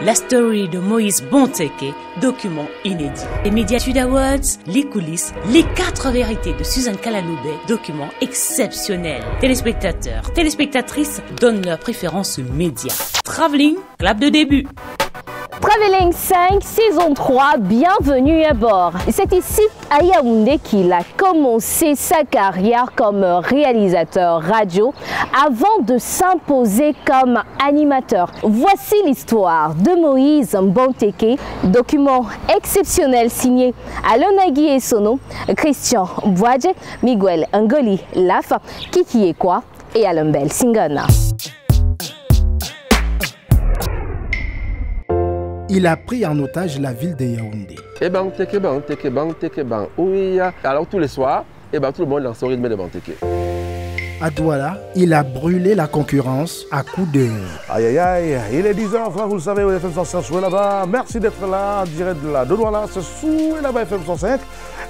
la story de Moïse Banteke, document inédit. Les Mediatude Awards, les coulisses, les 4 vérités de Suzanne Kalaloubet, document exceptionnel. Téléspectateurs, téléspectatrices donnent leur préférence aux médias. Travelling, clap de début. Travelling 5, saison 3, bienvenue à bord. C'est ici à Yaoundé qu'il a commencé sa carrière comme réalisateur radio avant de s'imposer comme animateur. Voici l'histoire de Moïse Banteke, document exceptionnel signé Alain Nagui et Sono, Christian Boadje, Miguel Ngoli Lafa, Kiki Ekwa et Alain Bel Singana. Il a pris en otage la ville de Yaoundé. Oui, alors tous les soirs, tout le monde dans son rythme de Banteke. À Douala, il a brûlé la concurrence à coups de... Aïe aïe aïe, il est 10h, vous le savez, FM 105 Soué là-bas. Merci d'être là, en direct de Douala, c'est Soué là-bas, FM 105.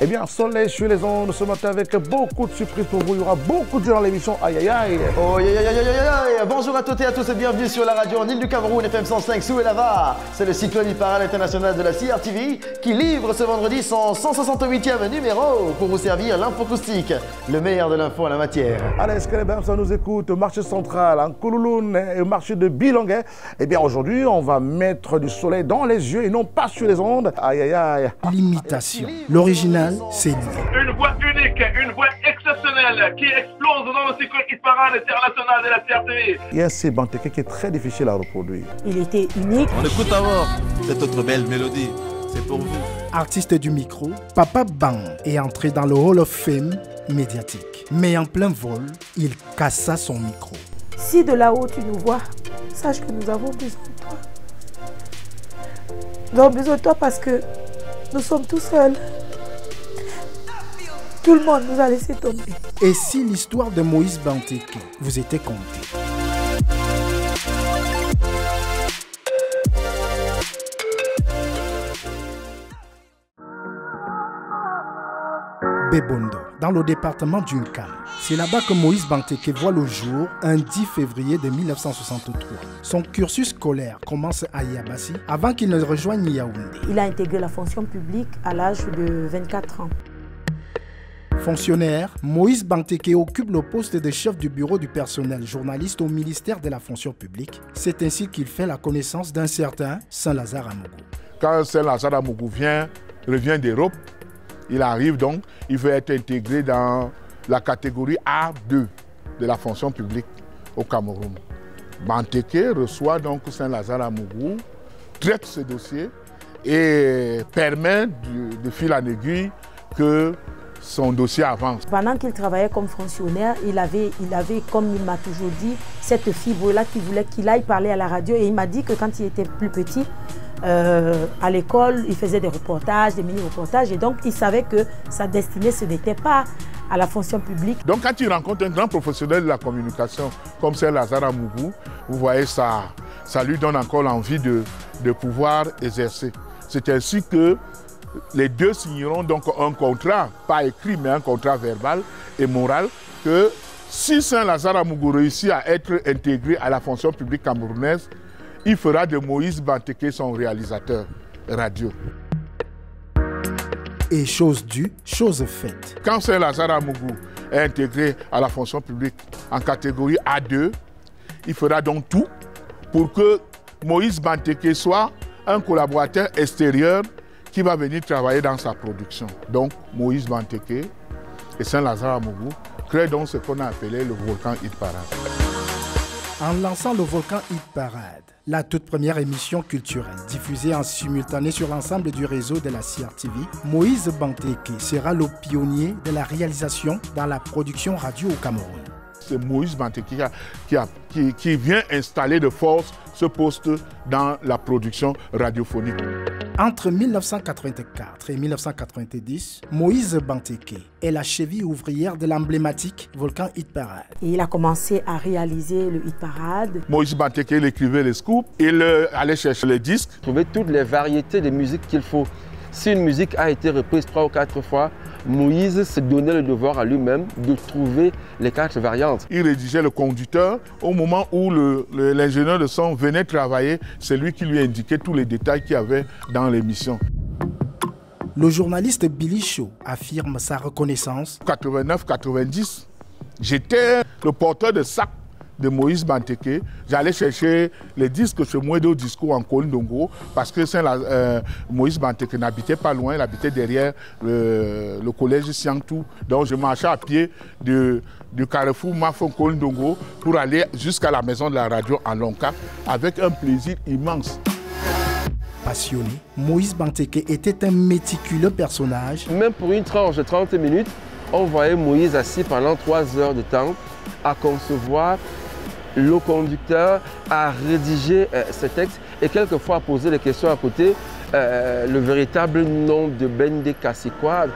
Eh bien, soleil sur les ondes ce matin avec beaucoup de surprises pour vous. Il y aura beaucoup de gens dans l'émission. Aïe aïe aïe. Oh, aïe, aïe, aïe, aïe, aïe. Bonjour à toutes et à tous et bienvenue sur la radio en île du Cameroun, FM 105 Soué là-bas. C'est le cyclone parade international de la CRTV qui livre ce vendredi son 168e numéro pour vous servir l'info acoustique, le meilleur de l'info en la matière. Allez, est-ce que les personnes nous écoutent? Marché central, en Koulouloun et marché de Bilonguet. Eh bien, aujourd'hui, on va mettre du soleil dans les yeux et non pas sur les ondes. Aïe aïe aïe. L'imitation. L'original, c'est lui. Une voix unique, une voix exceptionnelle qui explose dans le cycle hit parade international de la CRTV. Il y a ces Banteke qui est très difficile à reproduire. Il était unique. On écoute d'abord cette autre belle mélodie. C'est pour vous. Artiste du micro, Papa Bang est entré dans le Hall of Fame médiatique. Mais en plein vol, il cassa son micro. Si de là-haut tu nous vois, sache que nous avons besoin de toi. Nous avons besoin de toi parce que nous sommes tout seuls. Tout le monde nous a laissé tomber. Et si l'histoire de Moïse Banteke vous était contée? Bebondo, dans le département d'Unkam. C'est là-bas que Moïse Banteke voit le jour un 10 février de 1963. Son cursus scolaire commence à Yabassi avant qu'il ne rejoigne Yaoundé. Il a intégré la fonction publique à l'âge de 24 ans. Fonctionnaire, Moïse Banteke occupe le poste de chef du bureau du personnel journaliste au ministère de la fonction publique. C'est ainsi qu'il fait la connaissance d'un certain Saint-Lazare Amougou. Quand Saint-Lazare Amougou revient d'Europe, il arrive donc, il veut être intégré dans la catégorie A2 de la fonction publique au Cameroun. Banteke reçoit donc Saint-Lazare Amougou, traite ce dossier et permet de fil en aiguille que son dossier avance. Pendant qu'il travaillait comme fonctionnaire, il avait, comme il m'a toujours dit, cette fibre-là qui voulait qu'il aille parler à la radio. Et il m'a dit que quand il était plus petit, à l'école, il faisait des reportages, des mini-reportages. Et donc, il savait que sa destinée, ce n'était pas à la fonction publique. Donc, quand il rencontre un grand professionnel de la communication comme Saint-Lazare Amougou, vous voyez, ça lui donne encore l'envie de pouvoir exercer. C'est ainsi que les deux signeront donc un contrat, pas écrit, mais un contrat verbal et moral, que si Saint-Lazare Amougou réussit à être intégré à la fonction publique camerounaise, il fera de Moïse Banteke son réalisateur radio. Et chose due, chose faite. Quand Saint-Lazare Amougou est intégré à la fonction publique en catégorie A2, il fera donc tout pour que Moïse Banteke soit un collaborateur extérieur qui va venir travailler dans sa production. Donc Moïse Banteke et Saint-Lazare Amougou créent donc ce qu'on a appelé le Volcan Hit Parade. En lançant le Volcan Hit Parade, la toute première émission culturelle diffusée en simultané sur l'ensemble du réseau de la CRTV, Moïse Banteke sera le pionnier de la réalisation dans la production radio au Cameroun. C'est Moïse Banteke qui vient installer de force ce poste dans la production radiophonique. Entre 1984 et 1990, Moïse Banteke est la cheville ouvrière de l'emblématique Volcan Hit Parade. Et il a commencé à réaliser le Hit Parade. Moïse Banteke, il écrivait les scoops, il allait chercher les disques. Trouver toutes les variétés de musique qu'il faut. Si une musique a été reprise 3 ou 4 fois, Moïse se donnait le devoir à lui-même de trouver les 4 variantes. Il rédigeait le conducteur. Au moment où l'ingénieur de son venait travailler, c'est lui qui lui indiquait tous les détails qu'il y avait dans l'émission. Le journaliste Billy Shaw affirme sa reconnaissance. 89-90, j'étais le porteur de sac de Moïse Banteke. J'allais chercher les disques chez Mouedo Disco en Kolindongo parce que Moïse Banteke n'habitait pas loin, il habitait derrière le collège Siangtou. Donc je marchais à pied du carrefour Mafon Kolindongo pour aller jusqu'à la maison de la radio en Lonka avec un plaisir immense. Passionné, Moïse Banteke était un méticuleux personnage. Même pour une tranche de 30 minutes, on voyait Moïse assis pendant 3 heures de temps à concevoir le conducteur, à rédiger ce texte et quelquefois à poser des questions à côté. Le véritable nom de Bende Kassikwa.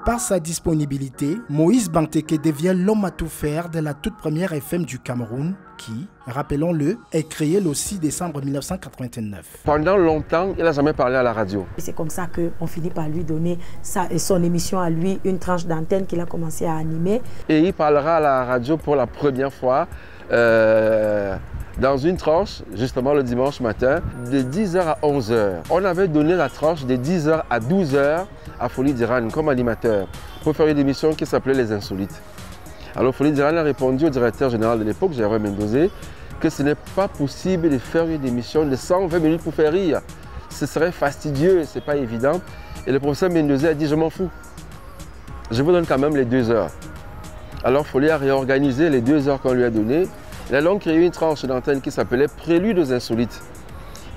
Par sa disponibilité, Moïse Banteke devient l'homme à tout faire de la toute première FM du Cameroun qui, rappelons-le, est créée le 6 décembre 1989. Pendant longtemps, il n'a jamais parlé à la radio. C'est comme ça qu'on finit par lui donner son émission à lui, une tranche d'antenne qu'il a commencé à animer. Et il parlera à la radio pour la première fois dans une tranche, justement le dimanche matin, de 10h à 11h. On avait donné la tranche de 10h à 12h à Folie d'Iran comme animateur pour faire une émission qui s'appelait Les Insolites. Alors Folie d'Iran a répondu au directeur général de l'époque, Gérard Mendozé, que ce n'est pas possible de faire une émission de 120 minutes pour faire rire. Ce serait fastidieux, ce n'est pas évident. Et le professeur Mendozé a dit, je m'en fous. Je vous donne quand même les 2 heures. Alors Folie a réorganisé les 2 heures qu'on lui a données. Il a donc créé une tranche d'antenne qui s'appelait Prélude aux Insolites.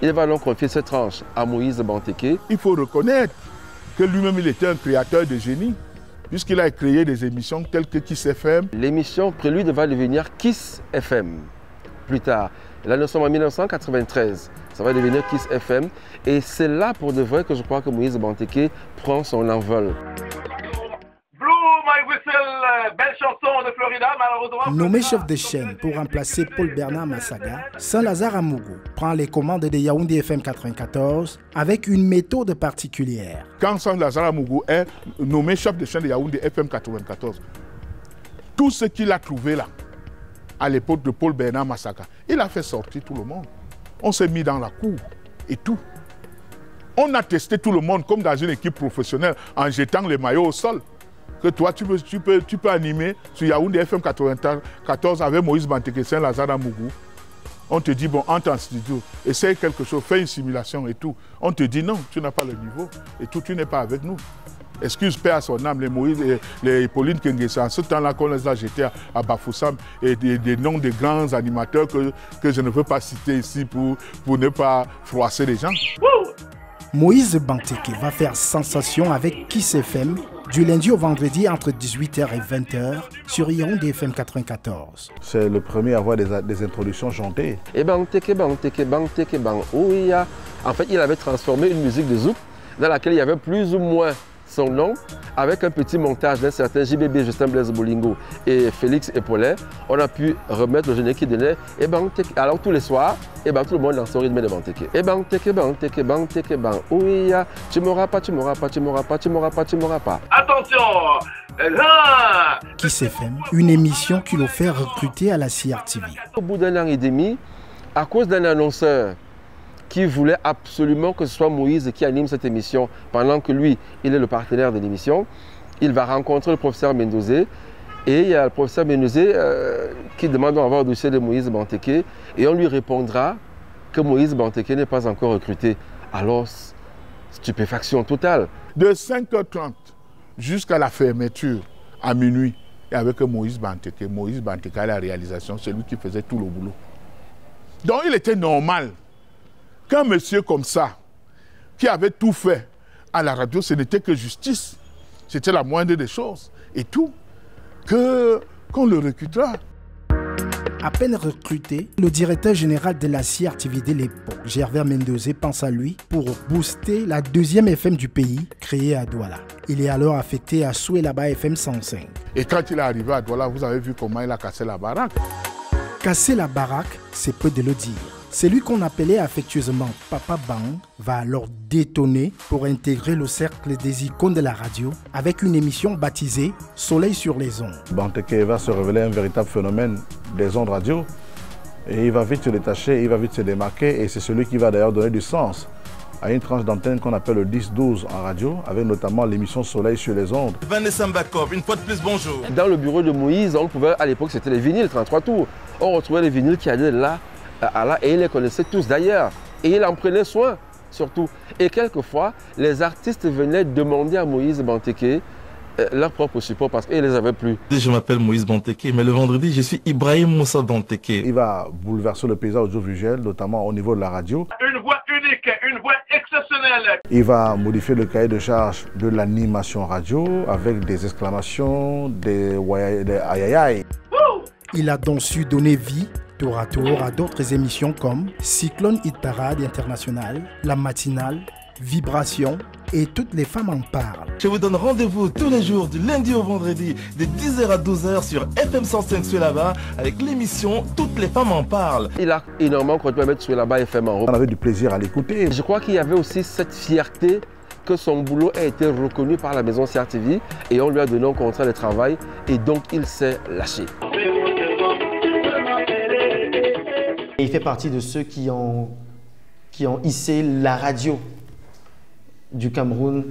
Il va donc confier cette tranche à Moïse Banteke. Il faut reconnaître que lui-même, il était un créateur de génie, puisqu'il a créé des émissions telles que Kiss FM. L'émission Prélude va devenir Kiss FM plus tard. Là, nous sommes en 1993. Ça va devenir Kiss FM. Et c'est là, pour de vrai, que je crois que Moïse Banteke prend son envol. Belle chanson de Florida, malheureusement. Nommé chef de chaîne pour remplacer Paul Bernard Massaga, Saint-Lazare Amougou prend les commandes de Yaoundé FM 94 avec une méthode particulière. Quand Saint-Lazare Amougou est nommé chef de chaîne de Yaoundé FM 94, tout ce qu'il a trouvé là, à l'époque de Paul Bernard Massaga, il a fait sortir tout le monde. On s'est mis dans la cour et tout. On a testé tout le monde comme dans une équipe professionnelle en jetant les maillots au sol. Que toi, tu peux animer sur Yaoundé FM 94 avec Moïse Banteke, Saint-Lazare Amougou. On te dit, bon, entre en studio, essaye quelque chose, fais une simulation et tout. On te dit, non, tu n'as pas le niveau et tout, tu n'es pas avec nous. Excuse, paix à son âme, les Moïse, les Pauline Kengesa, en ce temps-là qu'on les a jetés à Bafoussam, et des noms de grands animateurs que je ne veux pas citer ici pour ne pas froisser les gens. Moïse Banteke va faire sensation avec Kiss FM du lundi au vendredi entre 18h et 20h sur Yaoundé FM 94. C'est le premier à avoir des introductions chantées. Et Banteke, Ouya. En fait, il avait transformé une musique de zouk dans laquelle il y avait plus ou moins son nom, avec un petit montage d'un certain JBB, Justin Blaise Bolingo et Félix Epaulet. On a pu remettre le générique qui donnait et Banteke. Alors tous les soirs, et tout le monde dansait au rythme de Banteke. Et Banteke, ouya, tu m'auras pas. Attention, là. Kiss FM, une émission qui nous fait recruter à la CRTV. Au bout d'un an et demi, à cause d'un annonceur qui voulait absolument que ce soit Moïse qui anime cette émission pendant que lui, il est le partenaire de l'émission, il va rencontrer le professeur Mendozé et il y a le professeur Mendozé qui demande d'avoir le dossier de Moïse Banteke et on lui répondra que Moïse Banteke n'est pas encore recruté. Alors, stupéfaction totale. De 5h30 jusqu'à la fermeture à minuit, et avec Moïse Banteke à la réalisation, c'est lui qui faisait tout le boulot. Donc il était normal qu'un monsieur comme ça, qui avait tout fait à la radio, ce n'était que justice. C'était la moindre des choses. Et tout, qu'on le recrutera. À peine recruté, le directeur général de la CRTV de l'époque, Gervais Mendozé, pense à lui pour booster la deuxième FM du pays, créée à Douala. Il est alors affecté à Souelaba FM 105. Et quand il est arrivé à Douala, vous avez vu comment il a cassé la baraque. Casser la baraque, c'est peu de le dire. Celui qu'on appelait affectueusement Papa Bang va alors détonner pour intégrer le cercle des icônes de la radio avec une émission baptisée Soleil sur les ondes. Banteke va se révéler un véritable phénomène des ondes radio et il va vite se détacher, il va vite se démarquer et c'est celui qui va d'ailleurs donner du sens à une tranche d'antenne qu'on appelle le 10-12 en radio, avec notamment l'émission Soleil sur les ondes. Vanessa Mbakov, une fois de plus, bonjour. Dans le bureau de Moïse, on pouvait, à l'époque, c'était les vinyles 33 tours. On retrouvait les vinyles qui allaient là, à là, et il les connaissait tous d'ailleurs. Et il en prenait soin, surtout. Et quelquefois, les artistes venaient demander à Moïse Banteke leur propre support parce qu'ils ne les avaient plus. Je m'appelle Moïse Banteke, mais le vendredi, je suis Ibrahim Moussa Banteke. Il va bouleverser le paysage audiovisuel, notamment au niveau de la radio. Une voix unique, une voix exceptionnelle. Il va modifier le cahier de charge de l'animation radio avec des exclamations, des aïe aïe aïe. Il a donc su donner vie tour à tour à d'autres émissions comme Cyclone Hit Parade International, La Matinale, Vibration et Toutes les femmes en parlent. Je vous donne rendez-vous tous les jours du lundi au vendredi de 10h à 12h sur FM 105 Suelaba avec l'émission Toutes les femmes en parlent. Il a énormément continué à mettre Suelaba FM en haut. On avait du plaisir à l'écouter. Je crois qu'il y avait aussi cette fierté que son boulot a été reconnu par la maison CRTV et on lui a donné un contrat de travail et donc il s'est lâché. Et il fait partie de ceux qui ont hissé la radio du Cameroun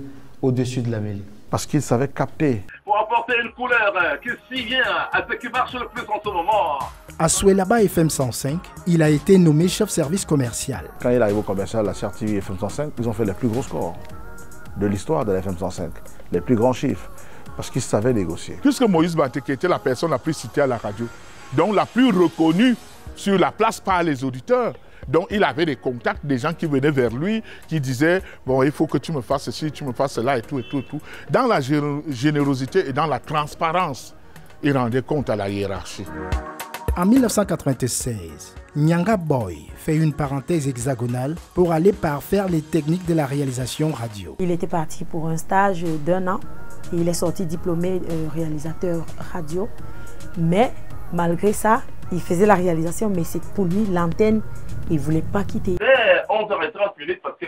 au-dessus de la mêlée. Parce qu'il savait capter. Pour apporter une couleur qui s'y vient à ce qui marche le plus en ce moment. À Suelaba FM 105, il a été nommé chef service commercial. Quand il arrive au commercial, la CRTV FM 105, ils ont fait les plus gros scores de l'histoire de la FM 105. Les plus grands chiffres. Parce qu'ils savaient négocier. Puisque Moïse Banteke était la personne la plus citée à la radio, donc la plus reconnue sur la place par les auditeurs. Donc il avait des contacts, des gens qui venaient vers lui, qui disaient « Bon, il faut que tu me fasses ceci, tu me fasses cela et tout, et tout, et tout ». Dans la générosité et dans la transparence, il rendait compte à la hiérarchie. En 1996, Nyanga Boy fait une parenthèse hexagonale pour aller parfaire les techniques de la réalisation radio. Il était parti pour un stage d'1 an et il est sorti diplômé réalisateur radio. Mais malgré ça, il faisait la réalisation, mais c'est pour lui l'antenne, il ne voulait pas quitter.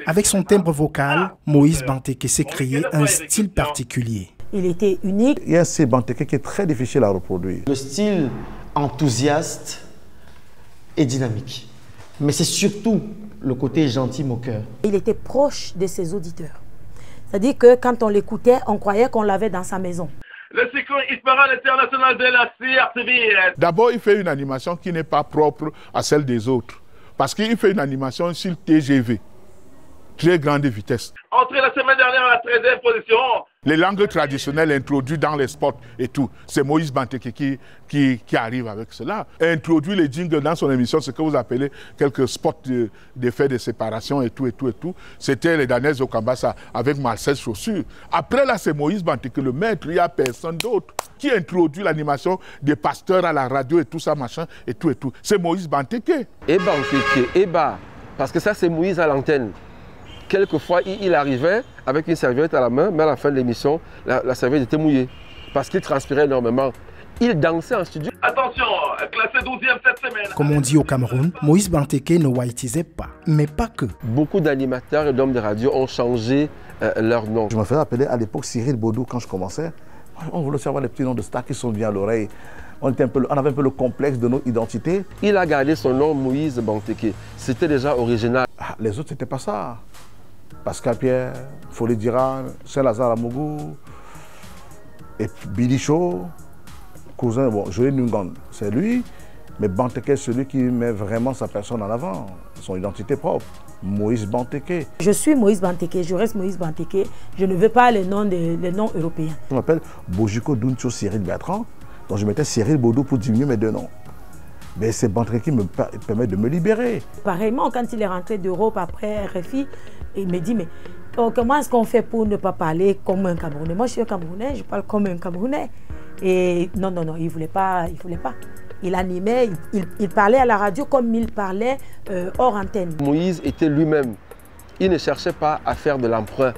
Avec son timbre vocal, Moïse Banteke s'est créé un style particulier. Il était unique. Il y a un style Banteke qui est très difficile à reproduire. Le style enthousiaste et dynamique. Mais c'est surtout le côté gentil moqueur. Il était proche de ses auditeurs. C'est-à-dire que quand on l'écoutait, on croyait qu'on l'avait dans sa maison. Le cyclone Hit Parade International de la CRTV. D'abord, il fait une animation qui n'est pas propre à celle des autres. Parce qu'il fait une animation sur le TGV, très grande vitesse. Entré la semaine dernière à la 13e position. Les langues traditionnelles introduites dans les spots et tout. C'est Moïse Banteke qui arrive avec cela. Introduit les jingles dans son émission, ce que vous appelez quelques spots d'effets de séparation et tout, et tout, et tout. C'était les Danaises au Kambassa avec Marcel Chaussure. Après là, c'est Moïse Banteke, le maître, il n'y a personne d'autre qui introduit l'animation des pasteurs à la radio et tout ça, machin, et tout, et tout. C'est Moïse Banteke. Et Banteke, et bas, parce que ça c'est Moïse à l'antenne. Quelquefois, il arrivait avec une serviette à la main, mais à la fin de l'émission, la serviette était mouillée parce qu'il transpirait énormément. Il dansait en studio. Attention, classé 12e cette semaine. Comme on dit au Cameroun, Moïse Banteke ne whiteisait pas, mais pas que. Beaucoup d'animateurs et d'hommes de radio ont changé leur nom. Je me faisais appeler à l'époque Cyril Baudou quand je commençais. On voulait savoir les petits noms de stars qui sont bien à l'oreille. On avait un peu le complexe de notre identité. Il a gardé son nom Moïse Banteke. C'était déjà original. Les autres, c'était pas ça. Pascal Pierre, Folie d'Iran, Saint-Lazare Amougou, et Billy Shaw, cousin, bon, Joël Nungan, c'est lui, mais Banteke, c'est celui qui met vraiment sa personne en avant, son identité propre. Moïse Banteke. Je suis Moïse Banteke, je reste Moïse Banteke, je ne veux pas les noms européens. Je m'appelle Bojiko Duncho Cyril Bertrand, donc je mettais Cyril Baudou pour diminuer mes deux noms. Mais c'est Banteke qui me permet de me libérer. Pareillement, quand il est rentré d'Europe après RFI, il me dit, mais comment est-ce qu'on fait pour ne pas parler comme un Camerounais? Moi, je suis un Camerounais, je parle comme un Camerounais. Et non, il ne voulait pas. Il animait, il parlait à la radio comme il parlait hors antenne. Moïse était lui-même. Il ne cherchait pas à faire de l'emprunt,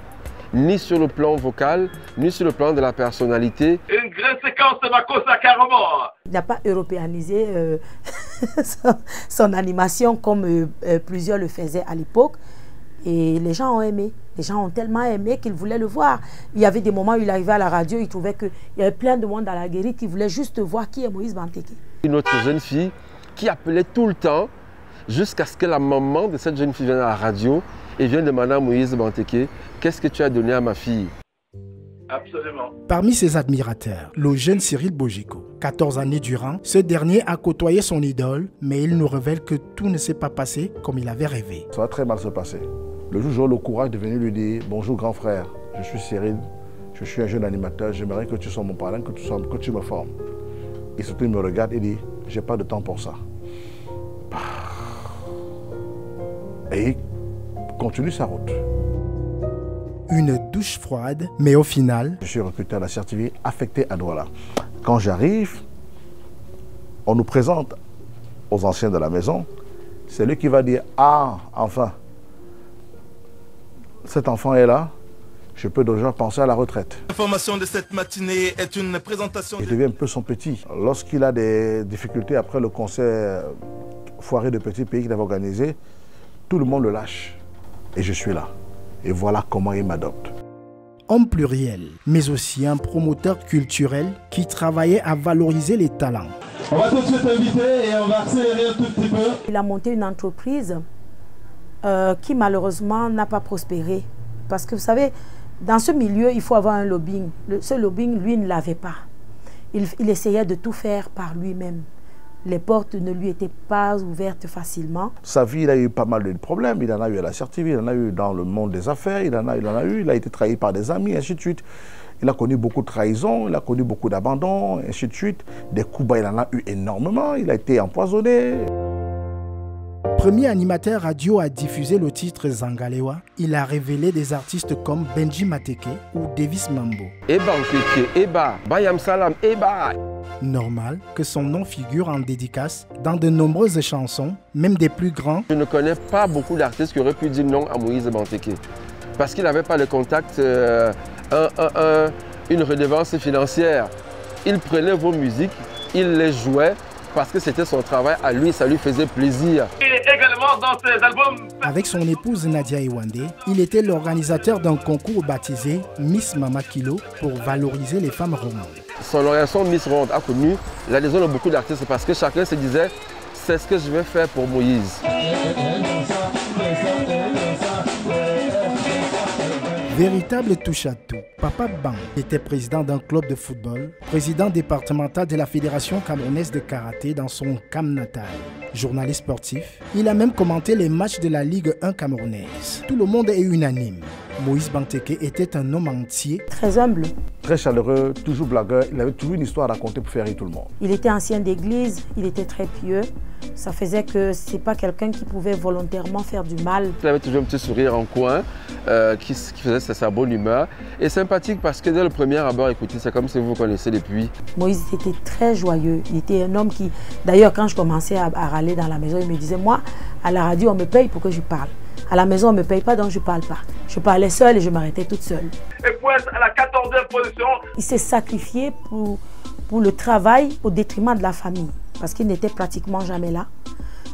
ni sur le plan vocal, ni sur le plan de la personnalité. Une grande séquence de Makossa carrément. Il n'a pas européanisé son animation comme plusieurs le faisaient à l'époque. Et les gens ont aimé. Les gens ont tellement aimé qu'ils voulaient le voir. Il y avait des moments où il arrivait à la radio, il trouvait qu'il y avait plein de monde à la guérite qui voulait juste voir qui est Moïse Banteke. Une autre jeune fille qui appelait tout le temps jusqu'à ce que la maman de cette jeune fille vienne à la radio et vienne demander à Moïse Banteke, qu'est-ce que tu as donné à ma fille? Absolument. Parmi ses admirateurs, le jeune Cyril Bojiko. 14 années durant, ce dernier a côtoyé son idole, mais il nous révèle que tout ne s'est pas passé comme il avait rêvé. Ça va très mal se passer. Le jour où j'aurai le courage de venir lui dire « Bonjour grand frère, je suis Cyril, je suis un jeune animateur, j'aimerais que tu sois mon parrain, que tu me formes. » Et surtout il me regarde et dit « J'ai pas de temps pour ça. » Et il continue sa route. Une douche froide, mais au final... Je suis recruté à la CRTV, affecté à Douala. Quand j'arrive, on nous présente aux anciens de la maison. C'est lui qui va dire « Ah, enfin, cet enfant est là, je peux déjà penser à la retraite. » L'information de cette matinée est une présentation... Il devient un peu son petit. Lorsqu'il a des difficultés après le concert foiré de petits pays qu'il avait organisé, tout le monde le lâche. Et je suis là. Et voilà comment il m'adopte. Homme pluriel, mais aussi un promoteur culturel qui travaillait à valoriser les talents. On va tout de suite inviter et on va accélérer un tout petit peu. Il a monté une entreprise qui malheureusement n'a pas prospéré. Parce que vous savez, dans ce milieu, il faut avoir un lobbying. Ce lobbying, lui, ne l'avait pas. Il essayait de tout faire par lui-même. Les portes ne lui étaient pas ouvertes facilement. Sa vie, il a eu pas mal de problèmes. Il en a eu à la CRTV, il en a eu dans le monde des affaires, il a été trahi par des amis, ainsi de suite. Il a connu beaucoup de trahisons, il a connu beaucoup d'abandon, ainsi de suite. Des coups bas, il en a eu énormément. Il a été empoisonné. Premier animateur radio à diffuser le titre Zangalewa, il a révélé des artistes comme Benji Mateke ou Davis Mambo. Eba Nkeke, Eba, Bayam Salam, Eba. Normal que son nom figure en dédicace dans de nombreuses chansons, même des plus grands. Je ne connais pas beaucoup d'artistes qui auraient pu dire non à Moïse Banteke. Parce qu'il n'avait pas le contact, une redevance financière. Il prenait vos musiques, il les jouait parce que c'était son travail à lui, ça lui faisait plaisir. Et également dans ses albums... Avec son épouse Nadia Iwande, il était l'organisateur d'un concours baptisé Miss Mama Kilo pour valoriser les femmes rondes. Son organisation Miss Ronde a connu l'adhésion de beaucoup d'artistes parce que chacun se disait c'est ce que je vais faire pour Moïse. Véritable touche-à-tout, Papa Ban était président d'un club de football, président départemental de la Fédération camerounaise de karaté dans son Cam natal. Journaliste sportif, il a même commenté les matchs de la Ligue 1 camerounaise. Tout le monde est unanime. Moïse Banteke était un homme entier. Très humble. Très chaleureux, toujours blagueur. Il avait toujours une histoire à raconter pour faire rire tout le monde. Il était ancien d'église, il était très pieux. Ça faisait que ce n'est pas quelqu'un qui pouvait volontairement faire du mal. Il avait toujours un petit sourire en coin qui faisait sa bonne humeur. Et sympathique parce que dès le premier abord, écoutez, c'est comme si vous connaissez depuis. Moïse était très joyeux. Il était un homme qui... D'ailleurs, quand je commençais à râler dans la maison, il me disait, moi, à la radio, on me paye pour que je parle. À la maison, on ne me paye pas, donc je ne parle pas. Je parlais seule et je m'arrêtais toute seule. Et pour être à la 14e position. Il s'est sacrifié pour le travail au détriment de la famille. Parce qu'il n'était pratiquement jamais là.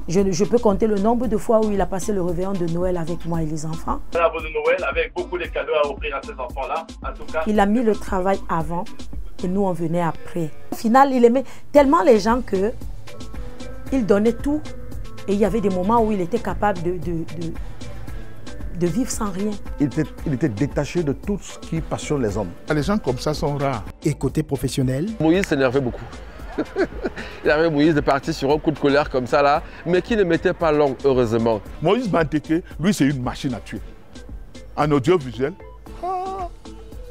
Je peux compter le nombre de fois où il a passé le réveillon de Noël avec moi et les enfants. L'arbre de Noël avec beaucoup de cadeaux à offrir à ces enfants-là. En tout cas. Il a mis le travail avant et nous on venait après. Au final, il aimait tellement les gens qu'il donnait tout. Et il y avait des moments où il était capable de vivre sans rien. Il était détaché de tout ce qui passionne les hommes. Les gens comme ça sont rares. Et côté professionnel, Moïse s'énervait beaucoup. Il avait Moïse de partir sur un coup de colère comme ça là, mais qui ne mettait pas long, heureusement. Moïse Banteke, lui, c'est une machine à tuer. En audiovisuel,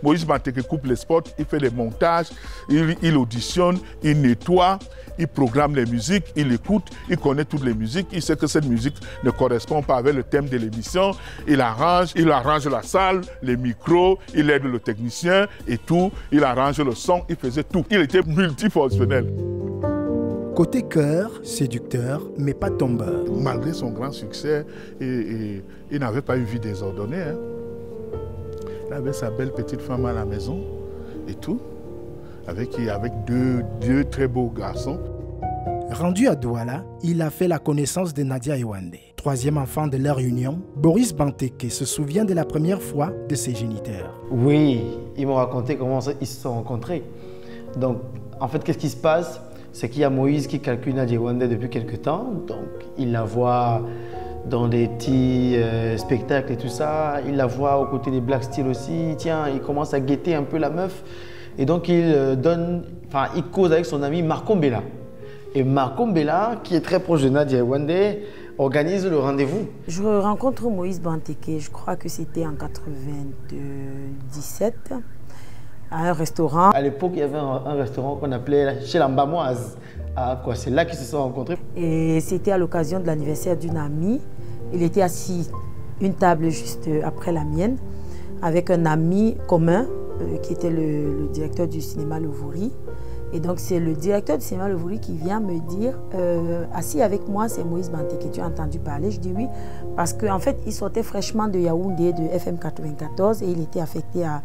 Moïse Banteke coupe les spots, il fait les montages, il auditionne, il nettoie, il programme les musiques, il écoute, il connaît toutes les musiques, il sait que cette musique ne correspond pas avec le thème de l'émission, il arrange la salle, les micros, il aide le technicien et tout, il arrange le son, il faisait tout. Il était multifonctionnel. Côté cœur, séducteur, mais pas tombeur. Malgré son grand succès, il n'avait pas une vie désordonnée. Hein. Il avait sa belle petite femme à la maison et tout, avec deux très beaux garçons. Rendu à Douala, il a fait la connaissance de Nadia Yawande. Troisième enfant de leur union, Boris Banteke se souvient de la première fois de ses géniteurs. Oui, ils m'ont raconté comment ils se sont rencontrés. Donc, en fait, qu'est-ce qui se passe? C'est qu'il y a Moïse qui calcule Nadia Yawande depuis quelque temps. Donc, il la voit dans des petits spectacles et tout ça. Il la voit aux côtés des Black Steel aussi. Tiens, il commence à guetter un peu la meuf. Et donc, il cause avec son ami Marco Mbela. Et Marco Mbela, qui est très proche de Nadia Yawande, organise le rendez-vous. Je rencontre Moïse Banteke, je crois que c'était en 97, à un restaurant. À l'époque, il y avait un restaurant qu'on appelait chez l'Ambamoise. C'est là qu'ils se sont rencontrés. Et c'était à l'occasion de l'anniversaire d'une amie. Il était assis une table juste après la mienne, avec un ami commun qui était le directeur du cinéma Le Vouri. Et donc c'est le directeur du cinéma Le Vouri qui vient me dire assis avec moi, c'est Moïse Banteke, tu as entendu parler? Je dis oui, parce qu'en fait il sortait fraîchement de Yaoundé, de FM 94, et il était affecté à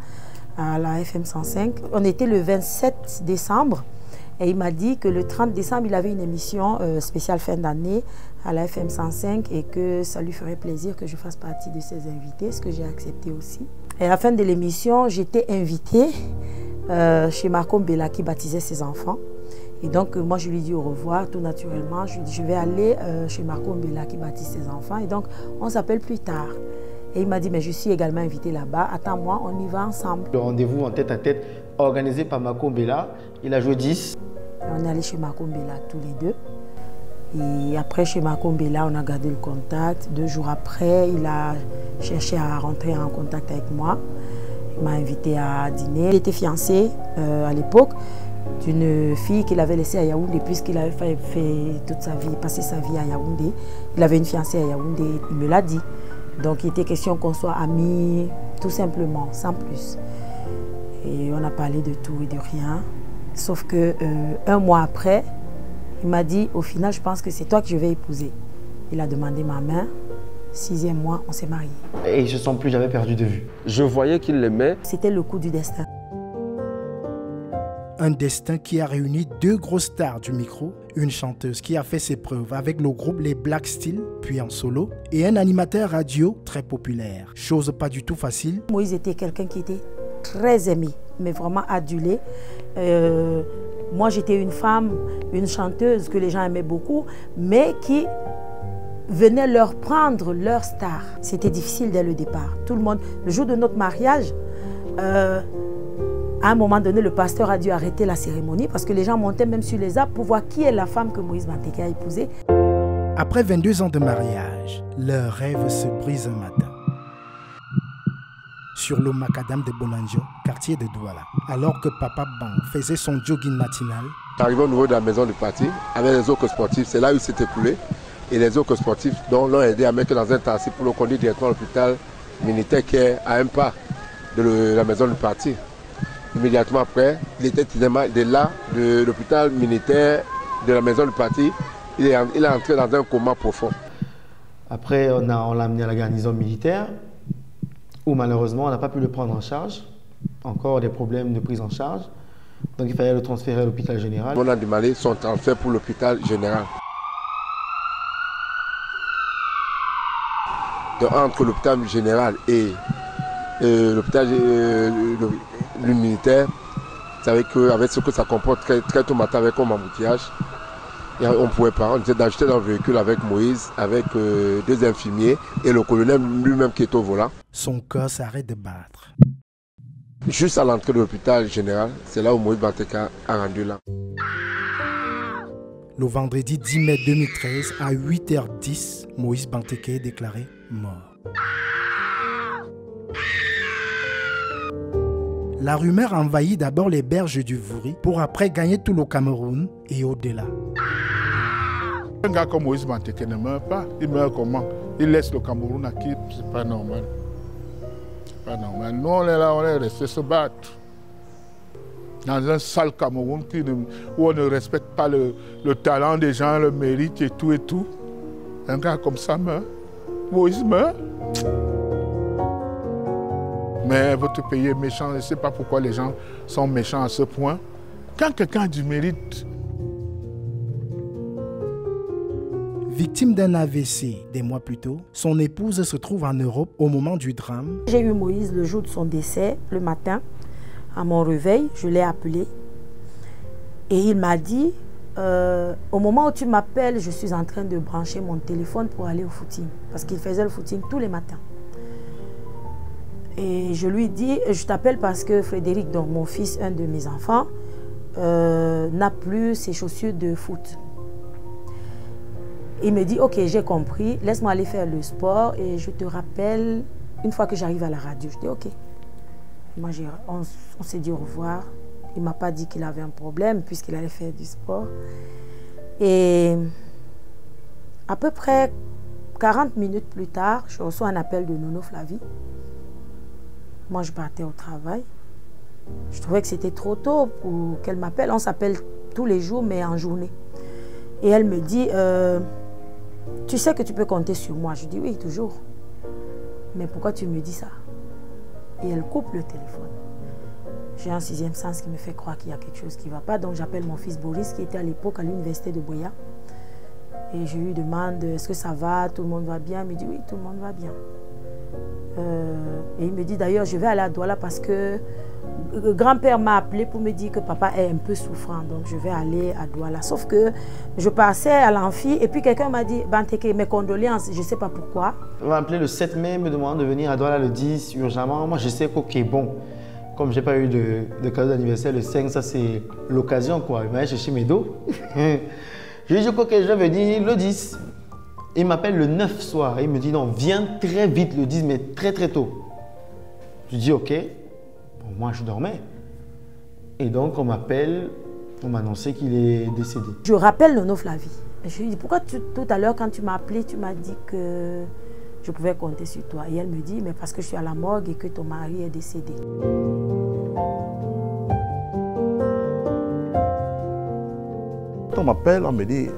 la FM 105. On était le 27 décembre et il m'a dit que le 30 décembre il avait une émission spéciale fin d'année à la FM 105 et que ça lui ferait plaisir que je fasse partie de ses invités, ce que j'ai accepté aussi. Et à la fin de l'émission, j'étais invitée chez Marco Mbela qui baptisait ses enfants. Et donc, moi, je lui dis au revoir, tout naturellement. Je lui dis, je vais aller chez Marco Mbela qui baptise ses enfants. Et donc, on s'appelle plus tard. Et il m'a dit, mais je suis également invitée là-bas. Attends-moi, on y va ensemble. Le rendez-vous en tête-à-tête organisé par Marco Mbela, il a joué 10. On est allé chez Marco Mbela tous les deux. Et après, chez Marco Mbela, on a gardé le contact. 2 jours après, il a cherché à rentrer en contact avec moi. Il m'a invité à dîner. Il était fiancé à l'époque d'une fille qu'il avait laissée à Yaoundé, puisqu'il avait fait toute sa vie, passé sa vie à Yaoundé. Il avait une fiancée à Yaoundé, il me l'a dit. Donc il était question qu'on soit amis, tout simplement, sans plus. Et on a parlé de tout et de rien. Sauf que 1 mois après, il m'a dit, au final, je pense que c'est toi que je vais épouser. Il a demandé ma main. 6e mois, on s'est mariés. Et je ne sens plus, j'avais perdu de vue. Je voyais qu'il l'aimait. C'était le coup du destin. Un destin qui a réuni 2 grosses stars du micro, une chanteuse qui a fait ses preuves avec le groupe Les Black Steel, puis en solo, et un animateur radio très populaire. Chose pas du tout facile. Moïse était quelqu'un qui était très aimé, mais vraiment adulé. Moi, j'étais une femme, une chanteuse que les gens aimaient beaucoup, mais qui venait leur prendre leur star. C'était difficile dès le départ. Tout le monde, le jour de notre mariage, à un moment donné, le pasteur a dû arrêter la cérémonie parce que les gens montaient même sur les arbres pour voir qui est la femme que Moïse Banteke a épousée. Après 22 ans de mariage, leur rêve se brise un matin. Sur le macadam de Bonanjo, quartier de Douala, alors que Papa Ban faisait son jogging matinal. Arrivé au niveau de la maison du parti, avec les autres sportifs, c'est là où il s'est écoulé. Et les autres sportifs l'ont aidé à mettre dans un taxi pour le conduire directement à l'hôpital militaire qui est à un pas de la maison du parti. Immédiatement après, il était de là, de l'hôpital militaire de la maison du parti. Il est entré dans un coma profond. Après, on l'a amené à la garnison militaire, où malheureusement, on n'a pas pu le prendre en charge. Encore des problèmes de prise en charge. Donc il fallait le transférer à l'hôpital général. On a demandé son transfert pour l'hôpital général. Donc, entre l'hôpital général et l'hôpital militaire, vous savez qu'avec ce que ça comporte très tôt matin avec un embouteillage, on ne pouvait pas. On était dans le véhicule avec Moïse, avec 2 infirmiers et le colonel lui-même qui est au volant. Son cœur s'arrête de battre. Juste à l'entrée de l'hôpital général, c'est là où Moïse Banteke a rendu là. Le vendredi 10 mai 2013, à 8h10, Moïse Banteke est déclaré mort. La rumeur envahit d'abord les berges du Vouri pour après gagner tout le Cameroun et au-delà. Un gars comme Moïse Banteke ne meurt pas. Il meurt comment? Il laisse le Cameroun à qui? C'est pas normal. C'est pas normal. Nous, on est là, on est resté se battre. Dans un sale Cameroun où on ne respecte pas le talent des gens, le mérite et tout et tout. Un gars comme ça meurt. Moïse meurt. Mais votre pays est méchant. Je ne sais pas pourquoi les gens sont méchants à ce point. Quand quelqu'un a du mérite, Victime d'un AVC des mois plus tôt, son épouse se trouve en Europe au moment du drame. J'ai eu Moïse le jour de son décès, le matin, à mon réveil. Je l'ai appelé et il m'a dit au moment où tu m'appelles, je suis en train de brancher mon téléphone pour aller au footing. Parce qu'il faisait le footing tous les matins. Et je lui dis, je t'appelle parce que Frédéric, donc mon fils, un de mes enfants, n'a plus ses chaussures de foot. Il me dit, ok, j'ai compris, laisse-moi aller faire le sport et je te rappelle une fois que j'arrive à la radio. Je dis, ok. Moi, on s'est dit au revoir. Il ne m'a pas dit qu'il avait un problème puisqu'il allait faire du sport. Et à peu près 40 minutes plus tard, je reçois un appel de Nono Flavie. Moi, je partais au travail. Je trouvais que c'était trop tôt pour qu'elle m'appelle. On s'appelle tous les jours, mais en journée. Et elle me dit, tu sais que tu peux compter sur moi. Je dis, oui, toujours. Mais pourquoi tu me dis ça? Et elle coupe le téléphone. J'ai un sixième sens qui me fait croire qu'il y a quelque chose qui ne va pas. Donc j'appelle mon fils Boris qui était à l'époque à l'université de Boya. Et je lui demande, est-ce que ça va? Tout le monde va bien? Il me dit, oui, tout le monde va bien. Et il me dit, d'ailleurs, je vais aller à Douala parce que le grand-père m'a appelé pour me dire que papa est un peu souffrant. Donc je vais aller à Douala. Sauf que je passais à l'amphi et puis quelqu'un m'a dit, Banteke, mes condoléances, je ne sais pas pourquoi. On m'a appelé le 7 mai, me demandant de venir à Douala le 10 urgemment. Moi, je sais qu'ok, bon. Comme je n'ai pas eu de cadeau d'anniversaire, le 5, ça c'est l'occasion quoi. Il m'a cherché mes dos. Je lui ai dit que je vais venir le 10. Il m'appelle le 9 soir. Il me dit non, viens très vite le 10, mais très très tôt. Je dis ok. Bon, moi je dormais. Et donc on m'appelle, on m'a annoncé qu'il est décédé. Je rappelle Nono Flavie. Je lui dis pourquoi tout à l'heure quand tu m'as appelé, tu m'as dit que je pouvais compter sur toi. Et elle me dit, mais parce que je suis à la morgue et que ton mari est décédé. On m'appelle, on me dit,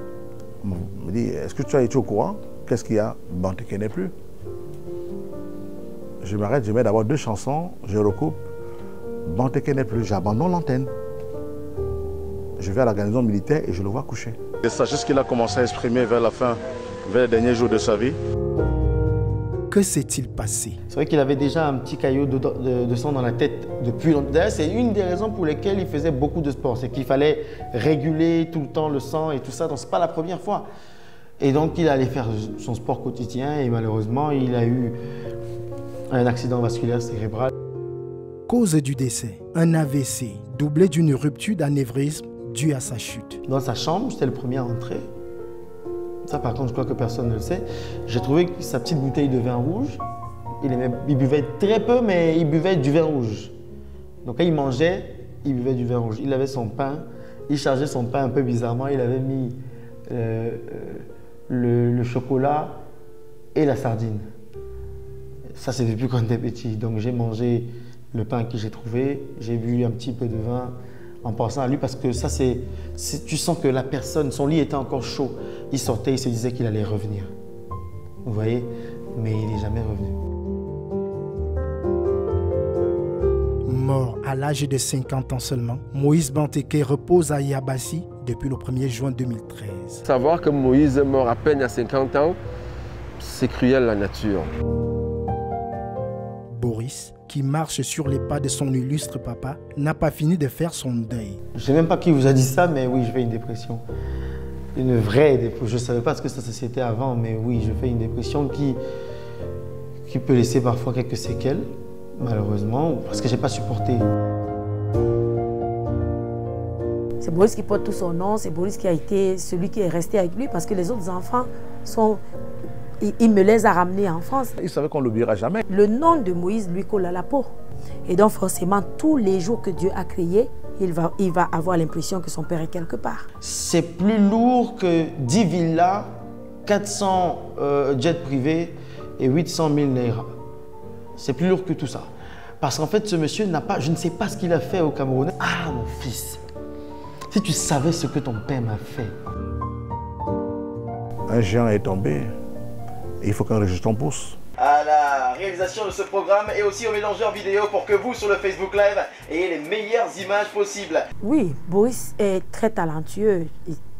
est-ce que tu as été au courant? Qu'est-ce qu'il y a? Banteke n'est plus. Je m'arrête, je mets d'abord 2 chansons, je recoupe. Banteke n'est plus, j'abandonne l'antenne. Je vais à la garnison militaire et je le vois coucher. C'est ça, juste qu'il a commencé à exprimer vers la fin, vers les derniers jours de sa vie. Que s'est-il passé? C'est vrai qu'il avait déjà un petit caillot de sang dans la tête depuis longtemps. D'ailleurs, c'est une des raisons pour lesquelles il faisait beaucoup de sport. C'est qu'il fallait réguler tout le temps le sang et tout ça. Donc, ce n'est pas la première fois. Et donc, il allait faire son sport quotidien et malheureusement, il a eu un accident vasculaire cérébral. Cause du décès, un AVC doublé d'une rupture d'anévrisme due à sa chute. Dans sa chambre, j'étais le premier à entrer. Ça, par contre, je crois que personne ne le sait. J'ai trouvé sa petite bouteille de vin rouge. Il buvait très peu, mais il buvait du vin rouge. Donc, quand il mangeait, il buvait du vin rouge. Il avait son pain. Il chargeait son pain un peu bizarrement. Il avait mis le chocolat et la sardine. Ça, c'est depuis qu'on était petit. Donc, j'ai mangé le pain que j'ai trouvé. J'ai bu un petit peu de vin en pensant à lui parce que ça, tu sens que la personne, son lit était encore chaud. Il sortait, il se disait qu'il allait revenir. Vous voyez? Mais il n'est jamais revenu. Mort à l'âge de 50 ans seulement, Moïse Banteke repose à Yabassi depuis le 1er juin 2013. Savoir que Moïse est mort à peine à 50 ans, c'est cruel la nature. Boris, qui marche sur les pas de son illustre papa, n'a pas fini de faire son deuil. Je ne sais même pas qui vous a dit ça, mais oui, je fais une dépression. Une vraie dépression. Je ne savais pas ce que ça c'était avant, mais oui, je fais une dépression qui peut laisser parfois quelques séquelles, malheureusement, parce que je n'ai pas supporté. C'est Boris qui porte tout son nom, c'est Boris qui a été celui qui est resté avec lui, parce que les autres enfants sont... Il me les a ramenés en France. Il savait qu'on ne l'oubliera jamais. Le nom de Moïse lui colle à la peau. Et donc forcément, tous les jours que Dieu a créé, il va avoir l'impression que son père est quelque part. C'est plus lourd que 10 villas, 400 jets privés et 800 000 naira. C'est plus lourd que tout ça. Parce qu'en fait, ce monsieur n'a pas... Je ne sais pas ce qu'il a fait au Cameroun. Ah, mon fils, si tu savais ce que ton père m'a fait. Un géant est tombé. Et il faut qu'un registre pousse. À la réalisation de ce programme et aussi au mélangeur vidéo pour que vous, sur le Facebook Live, ayez les meilleures images possibles. Oui, Boris est très talentueux.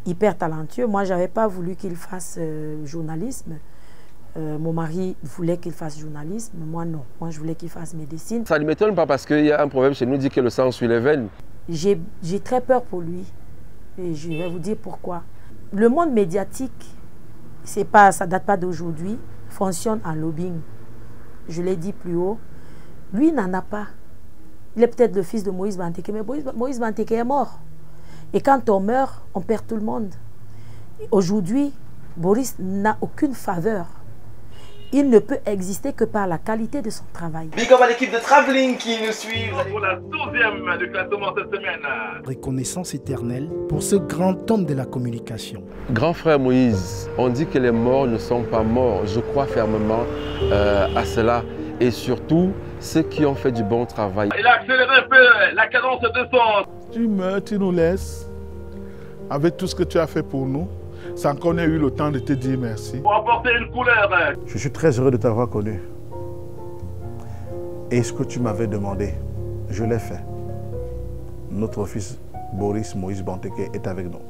hyper talentueux. Moi, je n'avais pas voulu qu'il fasse journalisme. Mon mari voulait qu'il fasse journalisme, moi non. Moi, je voulais qu'il fasse médecine. Ça ne m'étonne pas parce qu'il y a un problème chez nous, dit que le sang suit les veines. J'ai très peur pour lui. Et je vais vous dire pourquoi. Le monde médiatique, ça ne date pas d'aujourd'hui, fonctionne en lobbying. Je l'ai dit plus haut. Lui n'en a pas. Il est peut-être le fils de Moïse Banteke, mais Moïse Banteke est mort. Et quand on meurt, on perd tout le monde. Aujourd'hui, Boris n'a aucune faveur. Il ne peut exister que par la qualité de son travail. Big up à l'équipe de Traveling qui nous suit. Pour la 12e du classement cette semaine. Reconnaissance éternelle pour ce grand homme de la communication. Grand frère Moïse, on dit que les morts ne sont pas morts. Je crois fermement à cela. Et surtout, ceux qui ont fait du bon travail. Il a accéléré un peu la cadence de son. Tu meurs, tu nous laisses, avec tout ce que tu as fait pour nous, sans qu'on ait eu le temps de te dire merci. Pour apporter une couleur. Je suis très heureux de t'avoir connu. Et ce que tu m'avais demandé, je l'ai fait. Notre fils Boris Moïse Banteke est avec nous.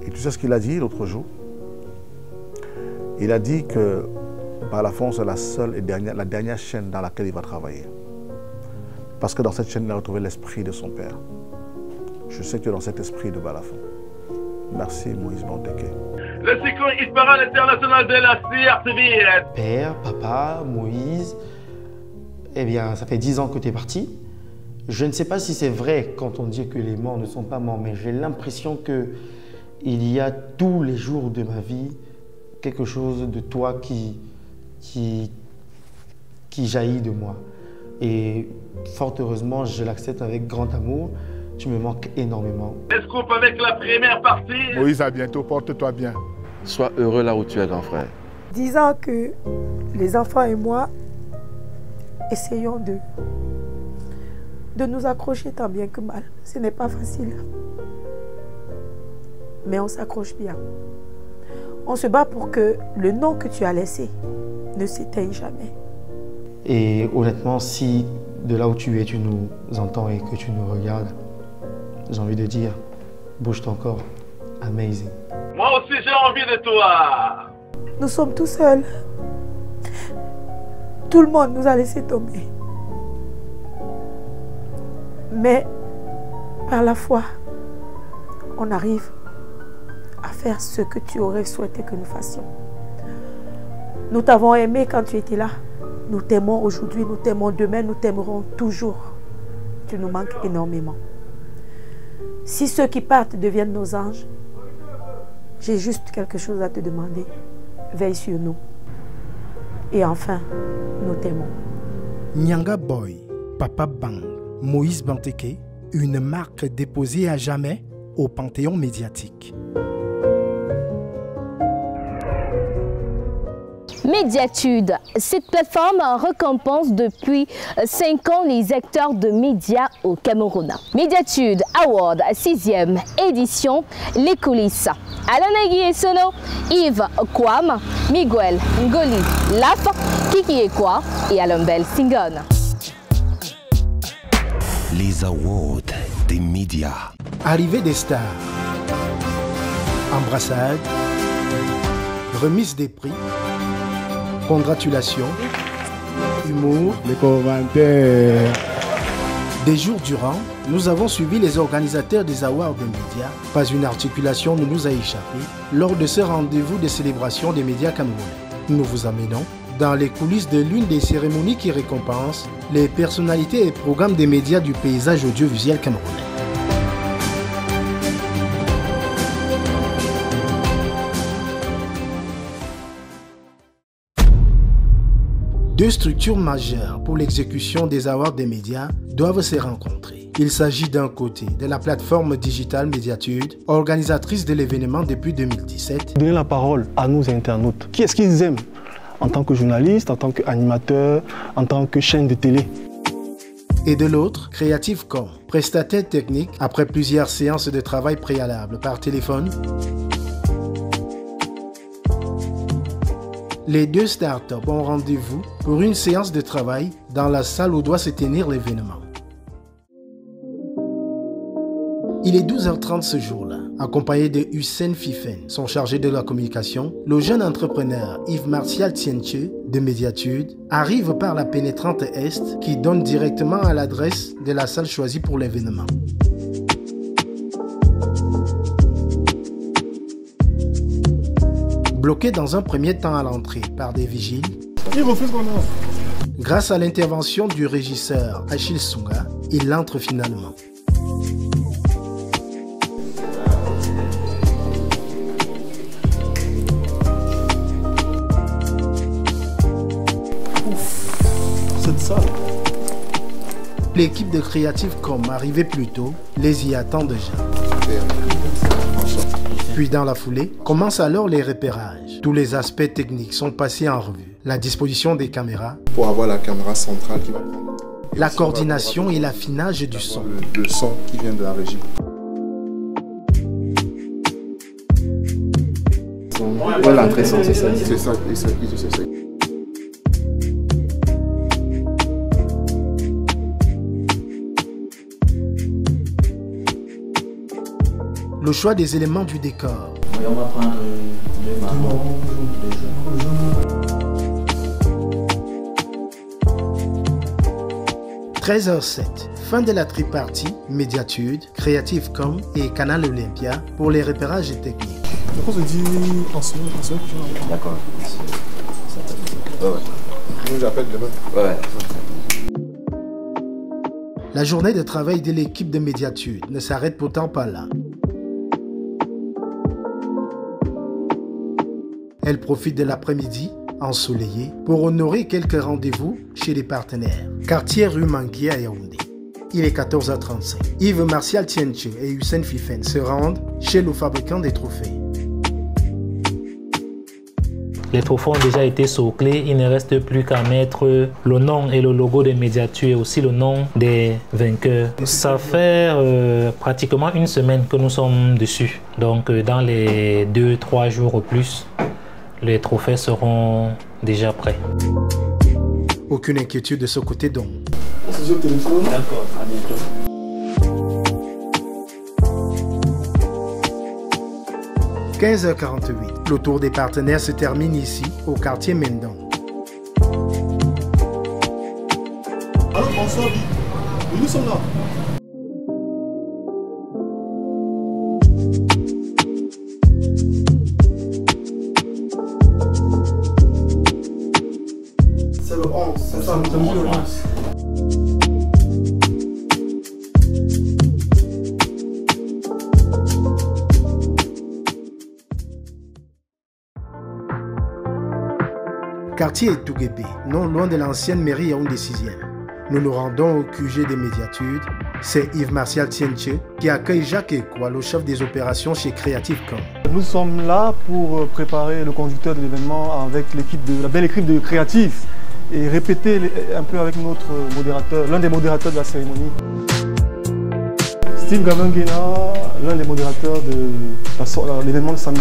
Et tu sais ce qu'il a dit l'autre jour? Il a dit que par la fond, c'est la dernière chaîne dans laquelle il va travailler. Parce que dans cette chaîne, il a retrouvé l'esprit de son père. Je sais que dans cet esprit de Balafon. Merci Moïse Banteke. Le cyclone hit parade international de la CRTV. Père, papa, Moïse, eh bien, ça fait 10 ans que tu es parti. Je ne sais pas si c'est vrai quand on dit que les morts ne sont pas morts, mais j'ai l'impression qu'il y a tous les jours de ma vie quelque chose de toi qui jaillit de moi. Et fort heureusement, je l'accepte avec grand amour. Tu me manques énormément. Est-ce qu'on peut avec la première partie? Moïse, à bientôt, porte-toi bien. Sois heureux là où tu es, grand frère. Disant que les enfants et moi essayons de nous accrocher tant bien que mal. Ce n'est pas facile. Mais on s'accroche bien. On se bat pour que le nom que tu as laissé ne s'éteigne jamais. Et honnêtement, si de là où tu es, tu nous entends et que tu nous regardes, j'ai envie de dire, bouge ton corps. Amazing. Moi aussi, j'ai envie de toi. Nous sommes tout seuls. Tout le monde nous a laissé tomber. Mais par la foi, on arrive à faire ce que tu aurais souhaité que nous fassions. Nous t'avons aimé quand tu étais là. Nous t'aimons aujourd'hui, nous t'aimons demain, nous t'aimerons toujours. Tu nous manques énormément. Si ceux qui partent deviennent nos anges, j'ai juste quelque chose à te demander. Veille sur nous. Et enfin, nous t'aimons. Nyanga Boy, Papa Bang, Moïse Banteke, une marque déposée à jamais au panthéon médiatique. Médiatude, cette plateforme récompense depuis 5 ans les acteurs de médias au Cameroun. Médiatude Award 6e édition, les coulisses. Alain Nagui et Sono, Yves Kwam, Miguel Ngoli Laf, Kiki Ekwa et Alain Bell Singon. Les awards des médias. Arrivée des stars. Embrassade. Remise des prix. Congratulations, humour, les commentaires. Des jours durant, nous avons suivi les organisateurs des awards des médias. Pas une articulation ne nous a échappé lors de ce rendez-vous de célébration des médias camerounais. Nous vous amenons dans les coulisses de l'une des cérémonies qui récompense les personnalités et programmes des médias du paysage audiovisuel camerounais. Deux structures majeures pour l'exécution des awards des médias doivent se rencontrer. Il s'agit d'un côté de la plateforme digitale Médiatude, organisatrice de l'événement depuis 2017. Donner la parole à nos internautes. Qui est-ce qu'ils aiment en tant que journaliste, en tant qu'animateur, en tant que chaîne de télé. Et de l'autre, Creative.com, prestataire technique après plusieurs séances de travail préalables par téléphone. Les deux startups ont rendez-vous pour une séance de travail dans la salle où doit se tenir l'événement. Il est 12h30 ce jour-là. Accompagné de Hussein Fifen, son chargé de la communication, le jeune entrepreneur Yves Martial Tienche de Médiatude arrive par la pénétrante Est qui donne directement à l'adresse de la salle choisie pour l'événement. Bloqué dans un premier temps à l'entrée par des vigiles, il refuse mon nom. Grâce à l'intervention du régisseur Achille Sunga, il entre finalement. Cette salle. L'équipe de Creative Com arrivée plus tôt les y attend déjà. Puis dans la foulée, commencent alors les repérages. Tous les aspects techniques sont passés en revue. La disposition des caméras. Pour avoir la caméra centrale qui va prendre. La coordination et l'affinage du son. Le son qui vient de la régie. L'entrée son, c'est ça. C'est ça. Le choix des éléments du décor. Oui, on va prendre le marron, le 13h07, fin de la tripartie, Médiatude, Creative Com et Canal Olympia pour les repérages techniques. Donc on se dit en semaine. D'accord. Nous j'appelle demain. Ouais. La journée de travail de l'équipe de Médiatude ne s'arrête pourtant pas là. Elle profite de l'après-midi, ensoleillé, pour honorer quelques rendez-vous chez les partenaires. Quartier rue Manguier à Yaoundé. Il est 14h35. Yves Martial Tienche et Hussein Fifen se rendent chez le fabricant des trophées. Les trophées ont déjà été soclés, il ne reste plus qu'à mettre le nom et le logo des Médiatudes et aussi le nom des vainqueurs. Ça fait pratiquement une semaine que nous sommes dessus. Donc dans les 2-3 jours au plus, les trophées seront déjà prêts. Aucune inquiétude de ce côté donc. D'accord, à bientôt. 15h48, le tour des partenaires se termine ici, au quartier Mendon. Alors bonsoir, nous sommes là. C'est le 11, c'est ça, nous sommes le 11. Quartier Touguébé, non loin de l'ancienne mairie Yaoundé 6e. Nous nous rendons au QG des Médiatudes. C'est Yves Martial Tienche qui accueille Jacques Ekwa, le chef des opérations chez Creative Com. Nous sommes là pour préparer le conducteur de l'événement avec l'équipe de la belle équipe de Creative et répéter un peu avec notre modérateur, l'un des modérateurs de la cérémonie. Steve Gavangena, l'un des modérateurs de l'événement de samedi.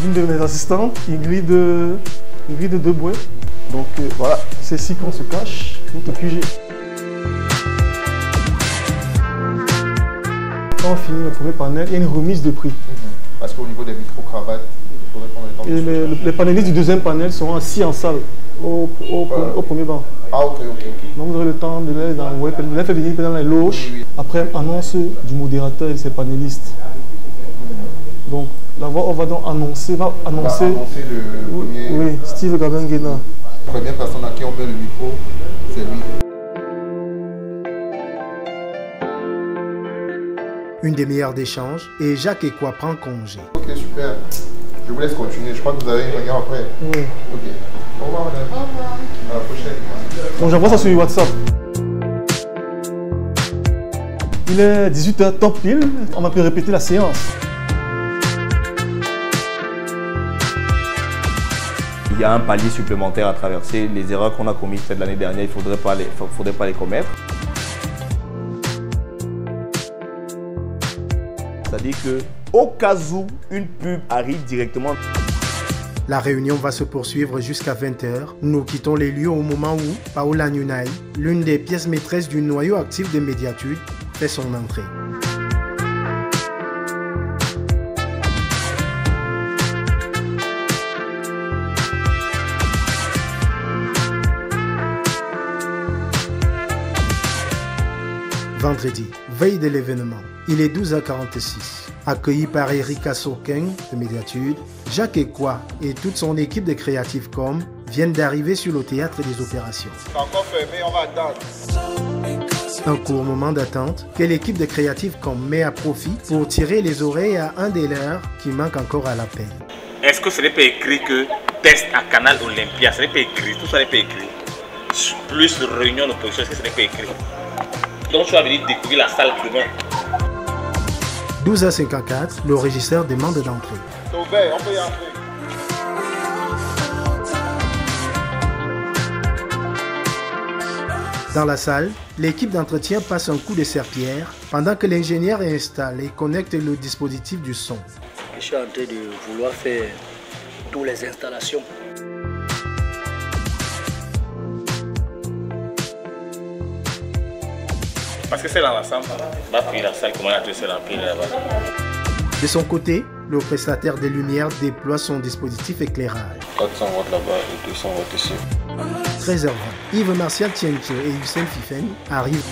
Une de mes assistantes, Ingrid Deboué. Donc voilà, c'est ici qu'on se cache, notre QG. Quand on finit le premier panel, il y a une remise de prix. Parce qu'au niveau des micro-cravates, il faudrait prendre le temps. Et les panélistes du deuxième panel seront assis en salle, au premier banc. Ah ok. Donc vous aurez le temps de les faire venir dans les loges. Oui. Après, annonce du modérateur et ses panélistes. Donc, la voix, on va donc annoncer le premier... Oui, Steve Gavangena. La première personne à qui on met le micro, c'est lui. Une demi-heure d'échange et Jacques Ekwa prend congé. Ok, super. Je vous laisse continuer. Je crois que vous avez une réunion après. Oui. Ok. Au revoir, madame. Au revoir. À la prochaine. Donc, j'envoie ça sur WhatsApp. Il est 18h top pile. On va peut répéter la séance. Il y a un palier supplémentaire à traverser. Les erreurs qu'on a commises peut-être l'année dernière, il ne faudrait pas les commettre. C'est-à-dire qu'au cas où une pub arrive directement. La réunion va se poursuivre jusqu'à 20h. Nous quittons les lieux au moment où Paola Nyunai, l'une des pièces maîtresses du noyau actif des Médiatudes, fait son entrée. Vendredi, veille de l'événement, il est 12h46. Accueilli par Erika Soken de Médiatude, Jacques Ekwa et toute son équipe de Creative Com viennent d'arriver sur le théâtre des opérations. C'est encore fermé, on va attendre. Un court moment d'attente que l'équipe de Creative Com met à profit pour tirer les oreilles à un des leurs qui manque encore à l'appel. Est-ce que ce n'est pas écrit que test à Canal Olympia, ce n'est pas écrit, tout ça n'est pas écrit. Plus de réunions d'opposition, est-ce que ce n'est pas écrit. Donc tu vas venir découvrir la salle demain. 12h54, le régisseur demande d'entrer. C'est ouvert, on peut y entrer. Dans la salle, l'équipe d'entretien passe un coup de serpillière pendant que l'ingénieur installe et connecte le dispositif du son. Je suis en train de vouloir faire toutes les installations. Parce que c'est dans la salle, va puis la salle, comment on a c'est rempli là-bas. De son côté, le prestataire des lumières déploie son dispositif éclairage. 400 watts là-bas et 200 watts ici. 13h20, Yves Martial Tienche et Hussein Fifen arrivent.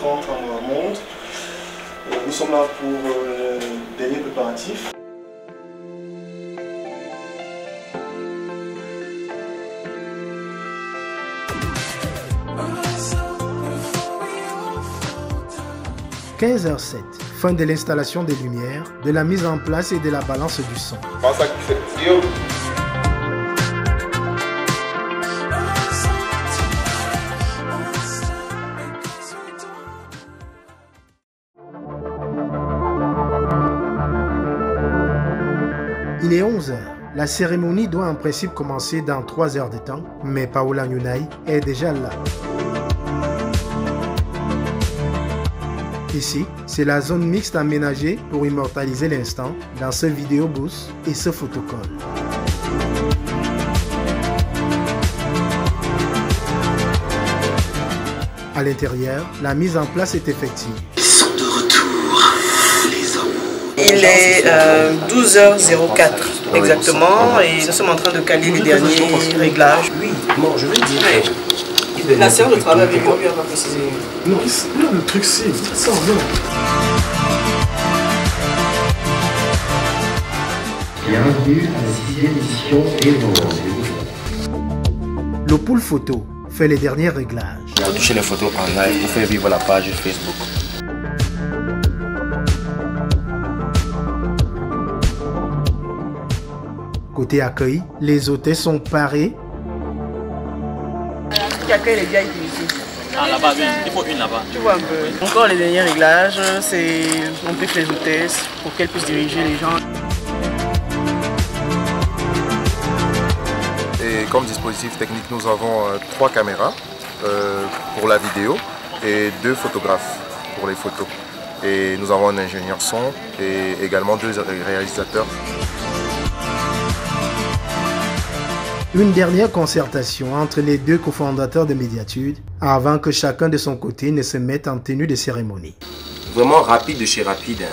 On monte. Nous sommes là pour le dernier préparatif. « 15h07, fin de l'installation des lumières, de la mise en place et de la balance du son. Pense à qui c'est Guillaume. Il est 11h. La cérémonie doit en principe commencer dans 3 heures de temps, mais Paola Nyunai est déjà là. Ici, c'est la zone mixte aménagée pour immortaliser l'instant dans ce vidéo booth et ce photocall. À l'intérieur, la mise en place est effective. Ils sont de retour, les amours. Il est 12h04 exactement et nous sommes en train de caler les derniers réglages. Oui, bon, je vais dire. La séance de travail avec moi, on va préciser. Non, le truc c'est ça, non. Bienvenue à la 6e édition des Le pool photo fait les derniers réglages. On va toucher les photos en live pour faire vivre la page Facebook. Côté accueil, les hôtels sont parés. Qui accueille les VIP ici. Ah là-bas, oui, il faut une là-bas. Tu vois un peu. Encore les derniers réglages, c'est on brief les hôtesses pour qu'elles puissent diriger les gens. Et comme dispositif technique, nous avons 3 caméras pour la vidéo et 2 photographes pour les photos. Et nous avons un ingénieur son et également 2 réalisateurs. Une dernière concertation entre les 2 cofondateurs de Médiatude avant que chacun de son côté ne se mette en tenue de cérémonie. Vraiment rapide de chez rapide.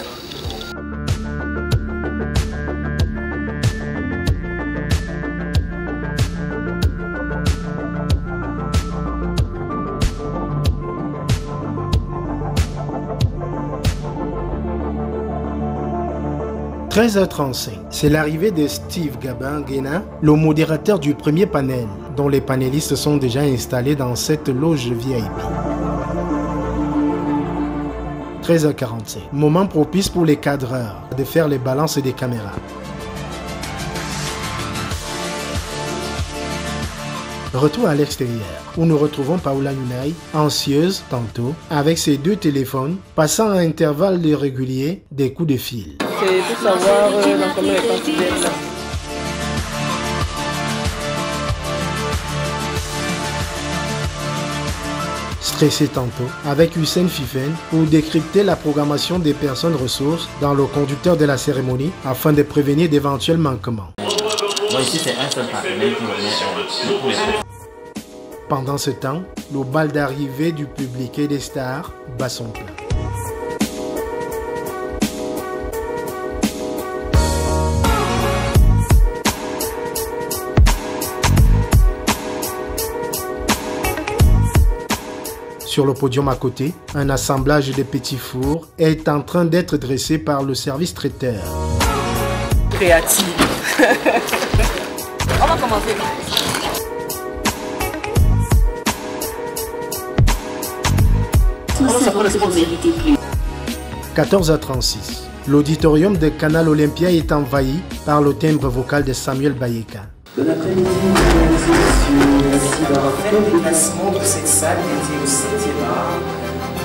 « 13h35, c'est l'arrivée de Steve Gabin-Guéna, le modérateur du premier panel, dont les panélistes sont déjà installés dans cette loge VIP. 13h45, moment propice pour les cadreurs de faire les balances des caméras. Retour à l'extérieur, où nous retrouvons Paola Nyunai, anxieuse tantôt, avec ses 2 téléphones, passant à intervalles réguliers des coups de fil. C'est pour savoir dans combien de temps tu es là. Stressé tantôt, avec Hussein Fifen, pour décrypter la programmation des personnes ressources dans le conducteur de la cérémonie afin de prévenir d'éventuels manquements. Bon, ici c'est un seul partenaire qui remet tous les Pendant ce temps, le bal d'arrivée du public et des stars bat son plein. Sur le podium à côté, un assemblage de petits fours est en train d'être dressé par le service traiteur. Créative. On va commencer. 14h36. L'auditorium de Canal Olympia est envahi par le timbre vocal de Samuel Bayeka. Bon après-midi, mesdames et messieurs. Merci d'avoir fait le déplacement de cette salle dédiée au 7e art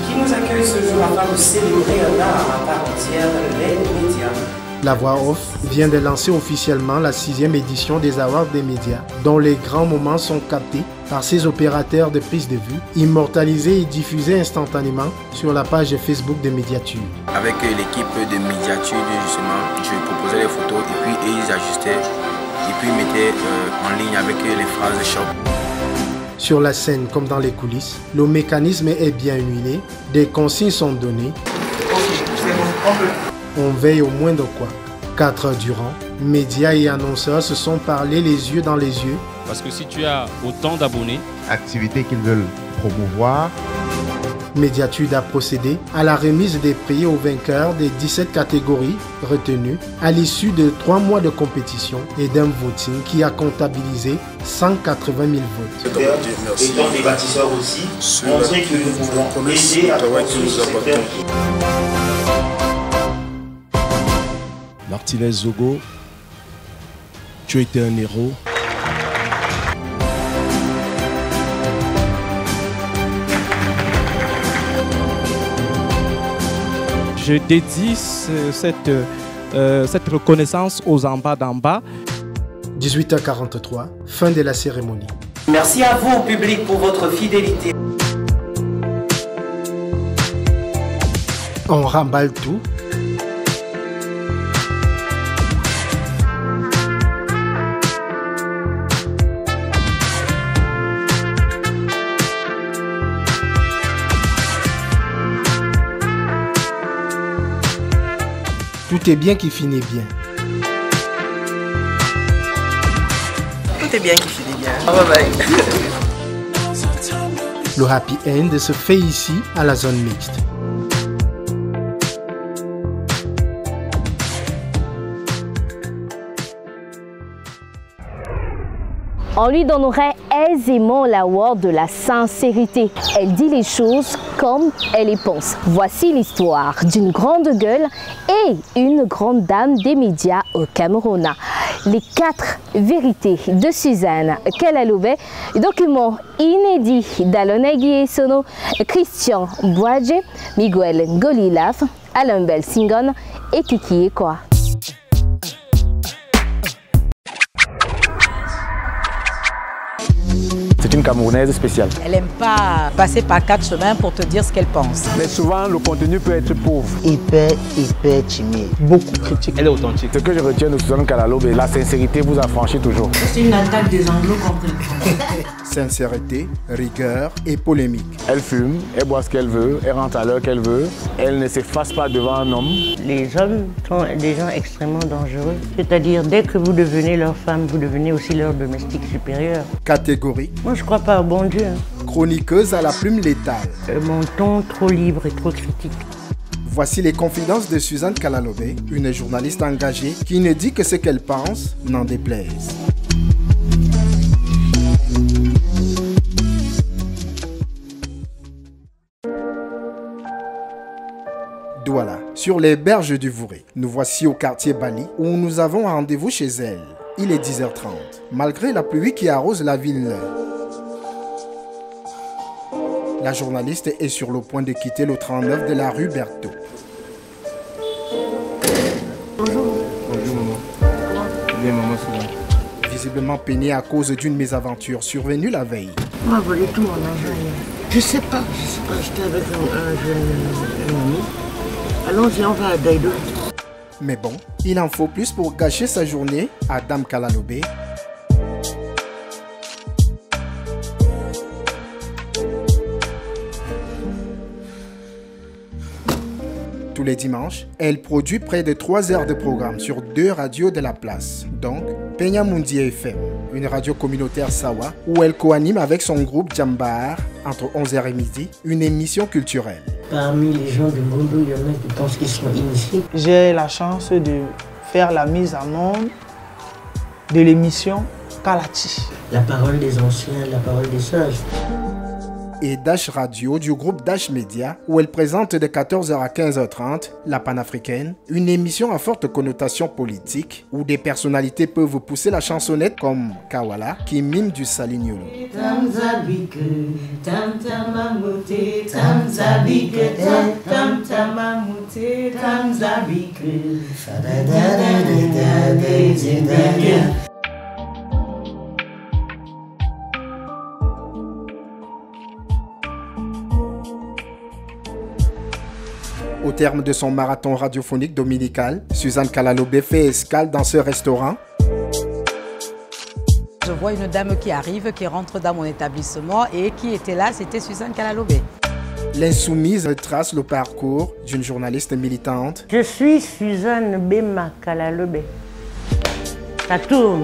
qui nous accueille ce jour afin de célébrer un art à part entière, les médias. La voix off vient de lancer officiellement la 6e édition des Awards des médias, dont les grands moments sont captés par ces opérateurs de prise de vue, immortalisés et diffusés instantanément sur la page Facebook de Médiature. Avec l'équipe de Médiature, justement, je proposais les photos et puis ils ajustaient et puis mettaient en ligne avec les phrases choc. Sur la scène comme dans les coulisses, le mécanisme est bien huilé, des consignes sont données. On veille au moins de quoi. 4 heures durant, médias et annonceurs se sont parlé les yeux dans les yeux. Parce que si tu as autant d'abonnés, activités qu'ils veulent promouvoir. Médiature a procédé à la remise des prix aux vainqueurs des 17 catégories retenues à l'issue de 3 mois de compétition et d'un voting qui a comptabilisé 180 000 votes. Et donc les bâtisseurs aussi, montrer que nous pouvons aider à construire ce secteur. Martinez Zogo, tu étais un héros. Je dédie cette reconnaissance aux en bas d'en bas. 18h43, fin de la cérémonie. Merci à vous, public, pour votre fidélité. On remballe tout. Tout est bien qui finit bien. Tout est bien qui finit bien. Bye bye. Le happy end se fait ici à la zone mixte. On lui donnerait aisément l'award de la sincérité. Elle dit les choses comme elle les pense. Voici l'histoire d'une grande gueule et une grande dame des médias au Cameroun. Les 4 vérités de Suzanne Kalaloube, document inédit d'Alonegui Sono, Christian Boadje, Miguel Golilaf, Alain Belsingon et Kiki Ekwa. C'est une Camerounaise spéciale. Elle n'aime pas passer par 4 chemins pour te dire ce qu'elle pense. Mais souvent, le contenu peut être pauvre. Hyper timide. Beaucoup critique. Elle est authentique. Ce que je retiens de Suzanne Kalaloube, la sincérité vous affranchit toujours. C'est une attaque des anglo-compris. Sincérité, rigueur et polémique. Elle fume, elle boit ce qu'elle veut, elle rentre à l'heure qu'elle veut. Elle ne s'efface pas devant un homme. Les hommes sont des gens extrêmement dangereux. C'est-à-dire, dès que vous devenez leur femme, vous devenez aussi leur domestique supérieur. Catégorie. Moi, je crois pas au bon Dieu. Chroniqueuse à la plume létale. Mon ton trop libre et trop critique. Voici les confidences de Suzanne Kalaloube, une journaliste engagée qui ne dit que ce qu'elle pense, n'en déplaise. Douala, sur les berges du Vouré. Nous voici au quartier Bali où nous avons rendez-vous chez elle. Il est 10h30, malgré la pluie qui arrose la ville. La journaliste est sur le point de quitter le 39 de la rue Berthaud. Bonjour. Bonjour maman. Bien maman souvent. Visiblement peinée à cause d'une mésaventure survenue la veille. On m'a volé tout mon argent hier. Je sais pas. J'étais avec un jeune ami. Allons-y, on va à Daïdo. Mais bon, il en faut plus pour gâcher sa journée à Dame Kalaloube. les dimanches, elle produit près de 3 heures de programme sur 2 radios de la place, donc Peña Mundi FM, une radio communautaire Sawa, où elle co-anime avec son groupe Djambar, entre 11h et midi, une émission culturelle. Parmi les gens de Ngondo, il y en a qui pensent qu'ils sont initiés. J'ai la chance de faire la mise en onde de l'émission Kalati. La parole des anciens, la parole des sages. Et Dash Radio du groupe Dash Media, où elle présente de 14h à 15h30 La Panafricaine, une émission à forte connotation politique, où des personnalités peuvent vous pousser la chansonnette comme Kawala, qui mime du Salignolo. Au terme de son marathon radiophonique dominical, Suzanne Kalalobé fait escale dans ce restaurant. Je vois une dame qui arrive, qui rentre dans mon établissement et qui était là, c'était Suzanne Kalalobé. L'insoumise retrace le parcours d'une journaliste militante. Je suis Suzanne Bema Kalalobé. Ça tourne.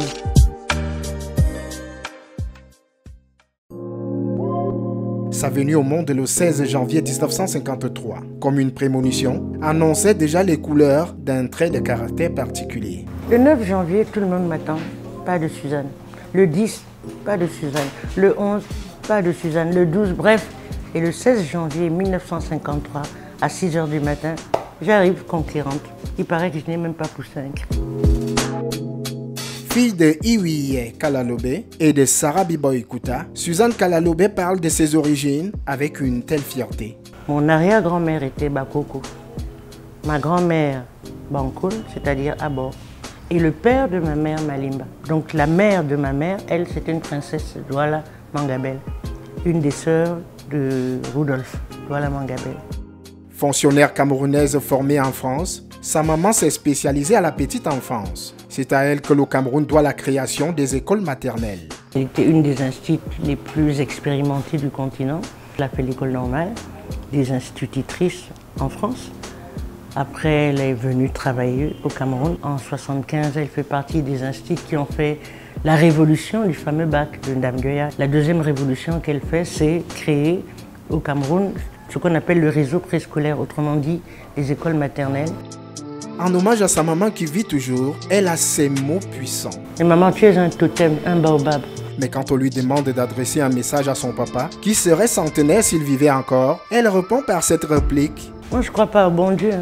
Sa venue au monde le 16 janvier 1953, comme une prémonition, annonçait déjà les couleurs d'un trait de caractère particulier. Le 9 janvier, tout le monde m'attend, pas de Suzanne. Le 10, pas de Suzanne. Le 11, pas de Suzanne. Le 12, bref. Et le 16 janvier 1953, à 6h du matin, j'arrive conquérante. Il paraît que je n'ai même pas poussé un cri. Fille de Iwiye Kalalobé et de Sarah Biboy Kuta, Suzanne Kalalobé parle de ses origines avec une telle fierté. Mon arrière-grand-mère était Bakoko. Ma grand-mère, Bankoul, c'est-à-dire Abor. Et le père de ma mère, Malimba. Donc la mère de ma mère, elle, c'était une princesse Douala Mangabel. Une des sœurs de Rudolf Douala Mangabel. Fonctionnaire camerounaise formée en France, sa maman s'est spécialisée à la petite enfance. C'est à elle que le Cameroun doit la création des écoles maternelles. Elle était une des instituts les plus expérimentées du continent. Elle a fait l'école normale, des institutrices en France. Après, elle est venue travailler au Cameroun. En 1975, elle fait partie des instituts qui ont fait la révolution du fameux bac de Ndamgoya. La deuxième révolution qu'elle fait, c'est créer au Cameroun ce qu'on appelle le réseau préscolaire, autrement dit les écoles maternelles. En hommage à sa maman qui vit toujours, elle a ces mots puissants. Et maman, tu es un totem, un baobab. Mais quand on lui demande d'adresser un message à son papa, qui serait centenaire s'il vivait encore, elle répond par cette réplique. Moi, je ne crois pas au bon Dieu.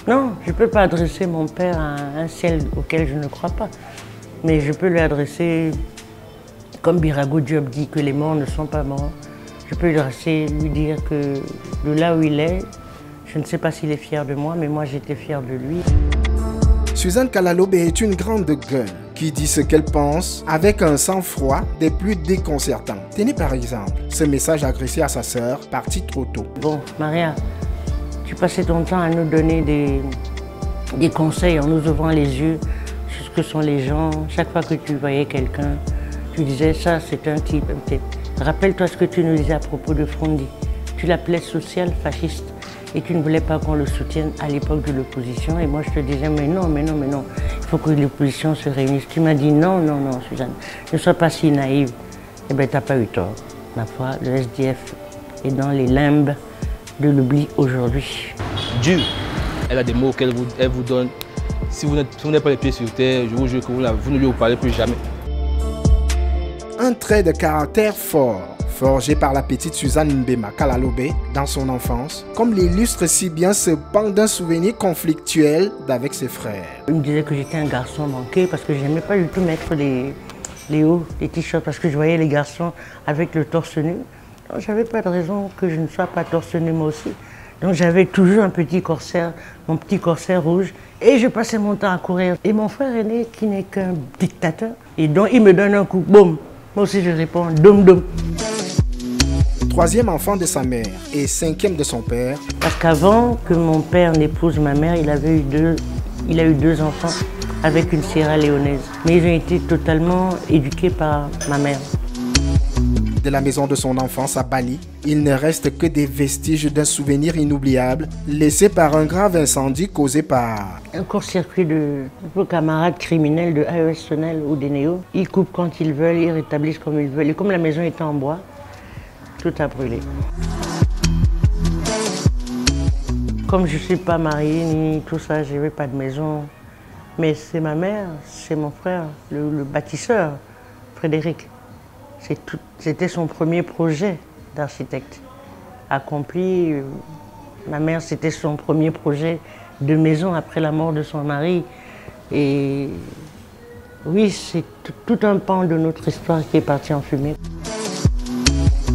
Non, je ne peux pas adresser mon père à un ciel auquel je ne crois pas. Mais je peux lui adresser, comme Birago Diop dit que les morts ne sont pas morts. Je peux lui dire que de là où il est, je ne sais pas s'il est fier de moi, mais moi j'étais fier de lui. Suzanne Kalalobé est une grande gueule qui dit ce qu'elle pense avec un sang-froid des plus déconcertants. Tenez par exemple ce message adressé à sa sœur, partie trop tôt. Bon, Maria, tu passais ton temps à nous donner des conseils en nous ouvrant les yeux sur ce que sont les gens. Chaque fois que tu voyais quelqu'un, tu disais ça c'est un type. Rappelle-toi ce que tu nous disais à propos de Frondi. Tu l'appelais social fasciste et tu ne voulais pas qu'on le soutienne à l'époque de l'opposition. Et moi je te disais mais non, il faut que l'opposition se réunisse. Tu m'as dit non, Suzanne, ne sois pas si naïve. Eh bien, tu n'as pas eu tort. Ma foi, le SDF est dans les limbes de l'oubli aujourd'hui. Dieu, elle a des mots qu'elle vous donne. Si vous n'avez pas les pieds sur terre, je vous jure que vous ne lui parlez plus jamais. Un trait de caractère fort, forgé par la petite Suzanne Mbema Kalalobé dans son enfance, comme l'illustre si bien ce pan d'un souvenir conflictuel d'avec ses frères. Il me disait que j'étais un garçon manqué parce que je n'aimais pas du tout mettre les hauts, les t-shirts, parce que je voyais les garçons avec le torse nu. Donc j'avais pas de raison que je ne sois pas torse nu moi aussi. Donc j'avais toujours un petit corsaire, mon petit corsaire rouge, et je passais mon temps à courir. Et mon frère aîné, qui n'est qu'un dictateur, et donc il me donne un coup, boum. Moi aussi je réponds, dom dom. Troisième enfant de sa mère et cinquième de son père. Parce qu'avant que mon père n'épouse ma mère, il a eu deux enfants avec une Sierra Léonaise. Mais ils ont été totalement éduqués par ma mère. de la maison de son enfance à Bali, il ne reste que des vestiges d'un souvenir inoubliable laissé par un grave incendie causé par un court-circuit de camarades criminels de AES Sonel ou des Néo. Ils coupent quand ils veulent, ils rétablissent comme ils veulent. Et comme la maison était en bois, tout a brûlé. Comme je ne suis pas mariée ni tout ça, je n'avais pas de maison. Mais c'est ma mère, c'est mon frère, le bâtisseur, Frédéric. C'était son premier projet d'architecte accompli. Ma mère, c'était son premier projet de maison après la mort de son mari. Et oui, c'est tout un pan de notre histoire qui est parti en fumée.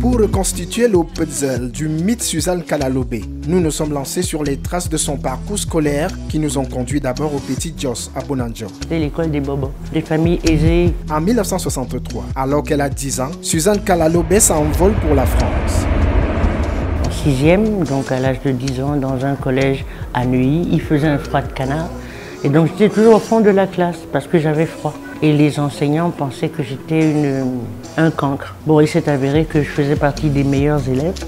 Pour reconstituer le puzzle du mythe Suzanne Kalalobé, nous nous sommes lancés sur les traces de son parcours scolaire qui nous ont conduit d'abord au Petit Jos à Bonanjo. C'est l'école des bobos, des familles aisées. En 1963, alors qu'elle a 10 ans, Suzanne Kalalobé s'envole pour la France. En 6e, donc à l'âge de 10 ans, dans un collège à Neuilly, il faisait un froid de canard. Et donc j'étais toujours au fond de la classe parce que j'avais froid. Et les enseignants pensaient que j'étais un cancre. Bon, il s'est avéré que je faisais partie des meilleurs élèves.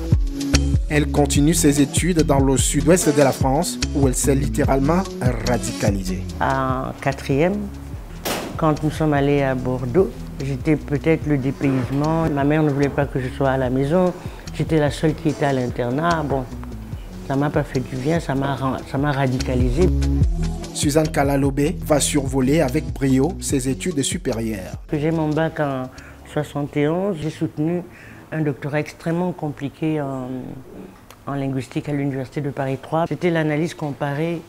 Elle continue ses études dans le sud-ouest de la France où elle s'est littéralement radicalisée. En 4e, quand nous sommes allés à Bordeaux, j'étais peut-être le dépaysement. Ma mère ne voulait pas que je sois à la maison. J'étais la seule qui était à l'internat. Bon, ça m'a pas fait du bien, ça m'a radicalisée. Suzanne Kalalobé va survoler avec brio ses études supérieures. J'ai mon bac en 71, j'ai soutenu un doctorat extrêmement compliqué en linguistique à l'Université de Paris 3. C'était l'analyse comparée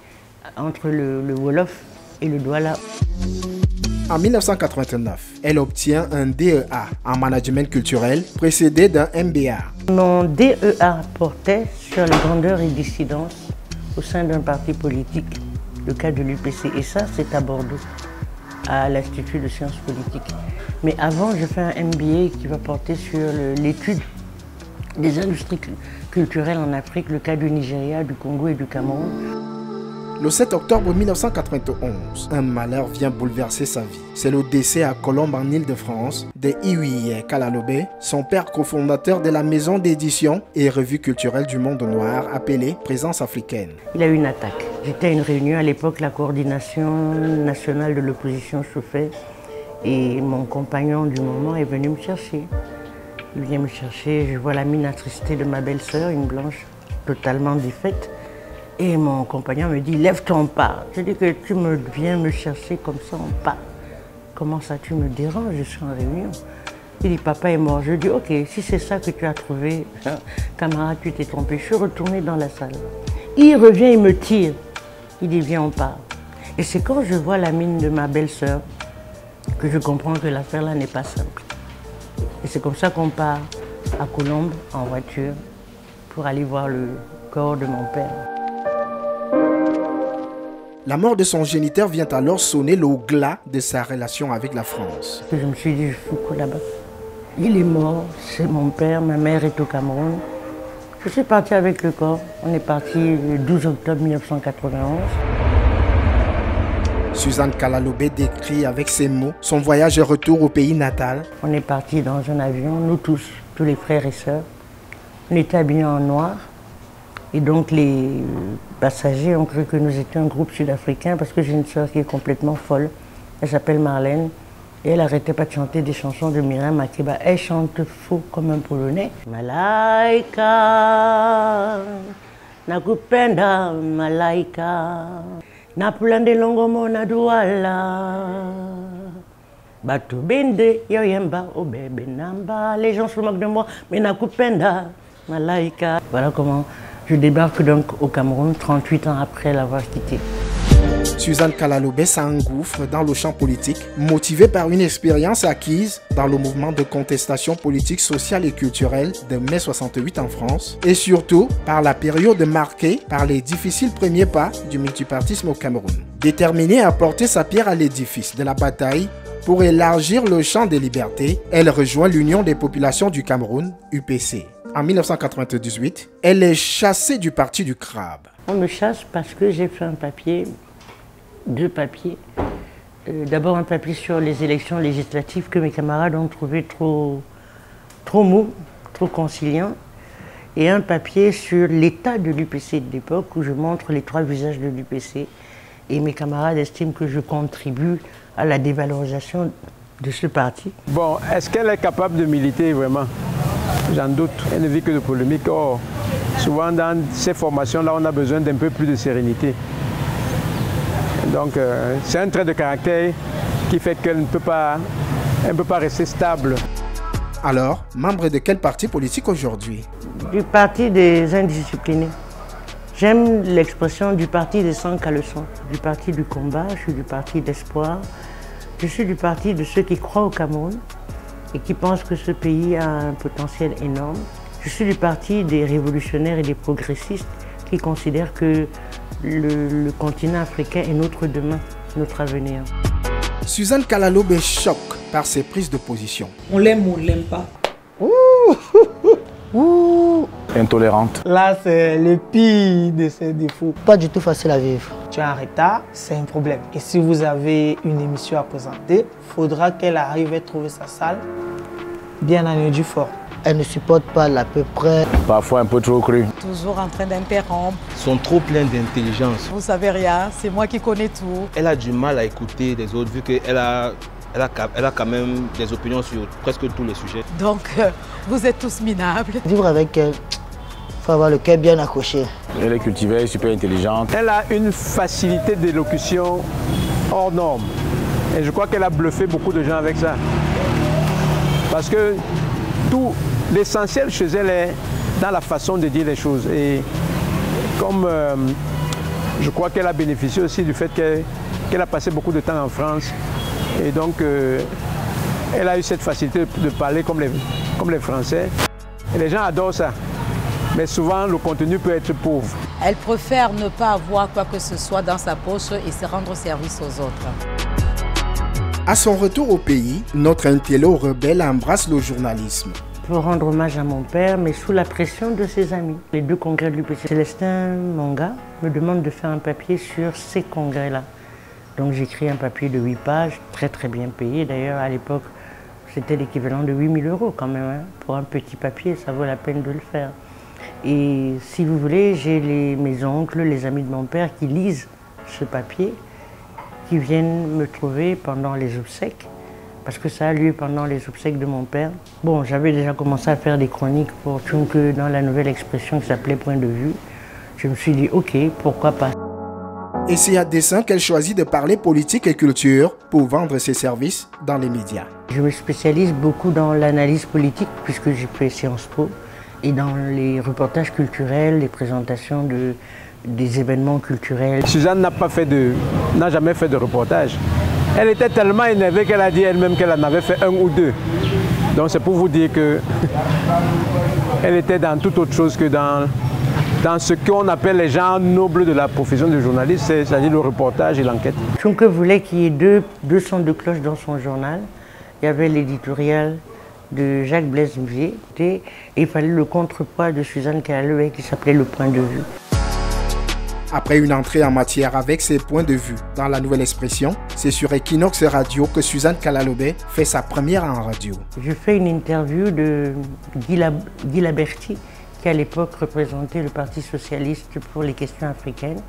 entre le Wolof et le Douala. En 1989, elle obtient un DEA en management culturel précédé d'un MBA. Mon DEA portait sur les grandeurs et dissidences au sein d'un parti politique. Le cas de l'UPC. Et ça, c'est à Bordeaux, à l'Institut de sciences politiques. Mais avant, je fais un MBA qui va porter sur l'étude des industries culturelles en Afrique, le cas du Nigeria, du Congo et du Cameroun. Le 7 octobre 1991, un malheur vient bouleverser sa vie. C'est le décès à Colombes en Île-de-France de Iwiye Kalalobé, son père cofondateur de la maison d'édition et revue culturelle du monde noir appelée Présence africaine. Il a eu une attaque. J'étais à une réunion à l'époque, la coordination nationale de l'opposition chauffait et mon compagnon du moment est venu me chercher. Il vient me chercher, je vois la mine attristée de ma belle-sœur, une blanche totalement défaite. Et mon compagnon me dit, lève ton pas. Je dis que tu viens me chercher comme ça en pas. Comment ça, tu me déranges, je suis en réunion. Il dit, papa est mort. Je dis, ok, si c'est ça que tu as trouvé, camarade, tu t'es trompé. Je suis retournée dans la salle. Il revient, il me tire. Il dit, viens, on part. Et c'est quand je vois la mine de ma belle-sœur que je comprends que l'affaire là n'est pas simple. Et c'est comme ça qu'on part à Colombes en voiture pour aller voir le corps de mon père. La mort de son géniteur vient alors sonner le glas de sa relation avec la France. Je me suis dit, je fous quoi là-bas? Il est mort, c'est mon père, ma mère est au Cameroun. Je suis partie avec le corps. On est parti le 12 octobre 1991. Suzanne Kalalobé décrit avec ses mots son voyage retour au pays natal. On est parti dans un avion, nous tous les frères et sœurs. On était habillés en noir. Et donc les passagers ont cru que nous étions un groupe sud-africain parce que j'ai une sœur qui est complètement folle. Elle s'appelle Marlène et elle n'arrêtait pas de chanter des chansons de Myriam Makeba. Elle chante faux comme un Polonais. Malaika, nakupenda malaika, napulande longo mona douala. Batu bende yoyemba obebe namba. Les gens se moquent de moi, mais nakupenda malaika. Voilà comment je débarque donc au Cameroun 38 ans après l'avoir quitté. Suzanne Kalalobé s'engouffre dans le champ politique, motivée par une expérience acquise dans le mouvement de contestation politique, sociale et culturelle de mai 68 en France, et surtout par la période marquée par les difficiles premiers pas du multipartisme au Cameroun. Déterminée à porter sa pierre à l'édifice de la bataille pour élargir le champ des libertés, elle rejoint l'Union des populations du Cameroun, UPC. En 1998, elle est chassée du parti du crabe. On me chasse parce que j'ai fait un papier, deux papiers. D'abord un papier sur les élections législatives que mes camarades ont trouvé trop trop mou, trop conciliant, et un papier sur l'état de l'UPC de l'époque où je montre les 3 visages de l'UPC. Et mes camarades estiment que je contribue à la dévalorisation de ce parti. Bon, est-ce qu'elle est capable de militer vraiment? J'en doute. Elle ne vit que de polémique. Or, souvent dans ces formations-là, on a besoin d'un peu plus de sérénité. Donc, c'est un trait de caractère qui fait qu'elle ne peut pas rester stable. Alors, membre de quel parti politique aujourd'hui? Du parti des indisciplinés. J'aime l'expression du parti des sans caleçons, du parti du combat, je suis du parti d'espoir. Je suis du parti de ceux qui croient au Cameroun et qui pensent que ce pays a un potentiel énorme. Je suis du parti des révolutionnaires et des progressistes qui considèrent que le continent africain est notre demain, notre avenir. Suzanne Kalalobe choque par ses prises de position. On l'aime ou on ne l'aime pas. Intolérante. Là, c'est le pire de ses défauts. Pas du tout facile à vivre. Tu es en retard, c'est un problème. Et si vous avez une émission à présenter, il faudra qu'elle arrive à trouver sa salle bien en du fort. Elle ne supporte pas l'à peu près. Parfois un peu trop cru. Toujours en train d'interrompre. Ils sont trop pleins d'intelligence. Vous savez rien, c'est moi qui connais tout. Elle a du mal à écouter les autres vu qu'elle a quand même des opinions sur presque tous les sujets. Donc, vous êtes tous minables. Vivre avec elle, il faut avoir le cœur bien accroché. Elle est cultivée, super intelligente. Elle a une facilité d'élocution hors norme. Et je crois qu'elle a bluffé beaucoup de gens avec ça. Parce que tout l'essentiel chez elle est dans la façon de dire les choses. Et comme je crois qu'elle a bénéficié aussi du fait qu'elle a passé beaucoup de temps en France. Et donc, elle a eu cette facilité de parler comme les Français. Et les gens adorent ça. Mais souvent, le contenu peut être pauvre. Elle préfère ne pas avoir quoi que ce soit dans sa poche et se rendre service aux autres. À son retour au pays, notre intello rebelle embrasse le journalisme. Pour rendre hommage à mon père, mais sous la pression de ses amis. Les 2 congrès de l'UPC, Célestin Monga me demande de faire un papier sur ces congrès-là. Donc j'écris un papier de 8 pages, très bien payé. D'ailleurs, à l'époque, c'était l'équivalent de 8 000 € quand même. Hein. Pour un petit papier, ça vaut la peine de le faire. Et si vous voulez, j'ai mes oncles, les amis de mon père qui lisent ce papier, qui viennent me trouver pendant les obsèques, parce que ça a lieu pendant les obsèques de mon père. Bon, j'avais déjà commencé à faire des chroniques pour Tchunke dans la nouvelle expression qui s'appelait Point de vue. Je me suis dit, ok, pourquoi pas. Et c'est à dessein qu'elle choisit de parler politique et culture pour vendre ses services dans les médias. Je me spécialise beaucoup dans l'analyse politique puisque j'ai fait Sciences Po et dans les reportages culturels, les présentations des événements culturels. Suzanne n'a jamais fait de reportage. Elle était tellement énervée qu'elle a dit elle-même qu'elle en avait fait 1 ou 2. Donc c'est pour vous dire qu'elle était dans toute autre chose que dans ce qu'on appelle les gens nobles de la profession de journaliste, c'est-à-dire le reportage et l'enquête. Tchunke voulait qu'il y ait 2 sons de cloche dans son journal. Il y avait l'éditorial de Jacques Blaise Mouzier et il fallait le contrepoids de Suzanne Kalalobe qui s'appelait Le Point de vue. Après une entrée en matière avec ses points de vue dans la nouvelle expression, c'est sur Equinox Radio que Suzanne Kalalobe fait sa première en radio. Je fais une interview de Guy Laberty, qui à l'époque représentait le Parti socialiste pour les questions africaines.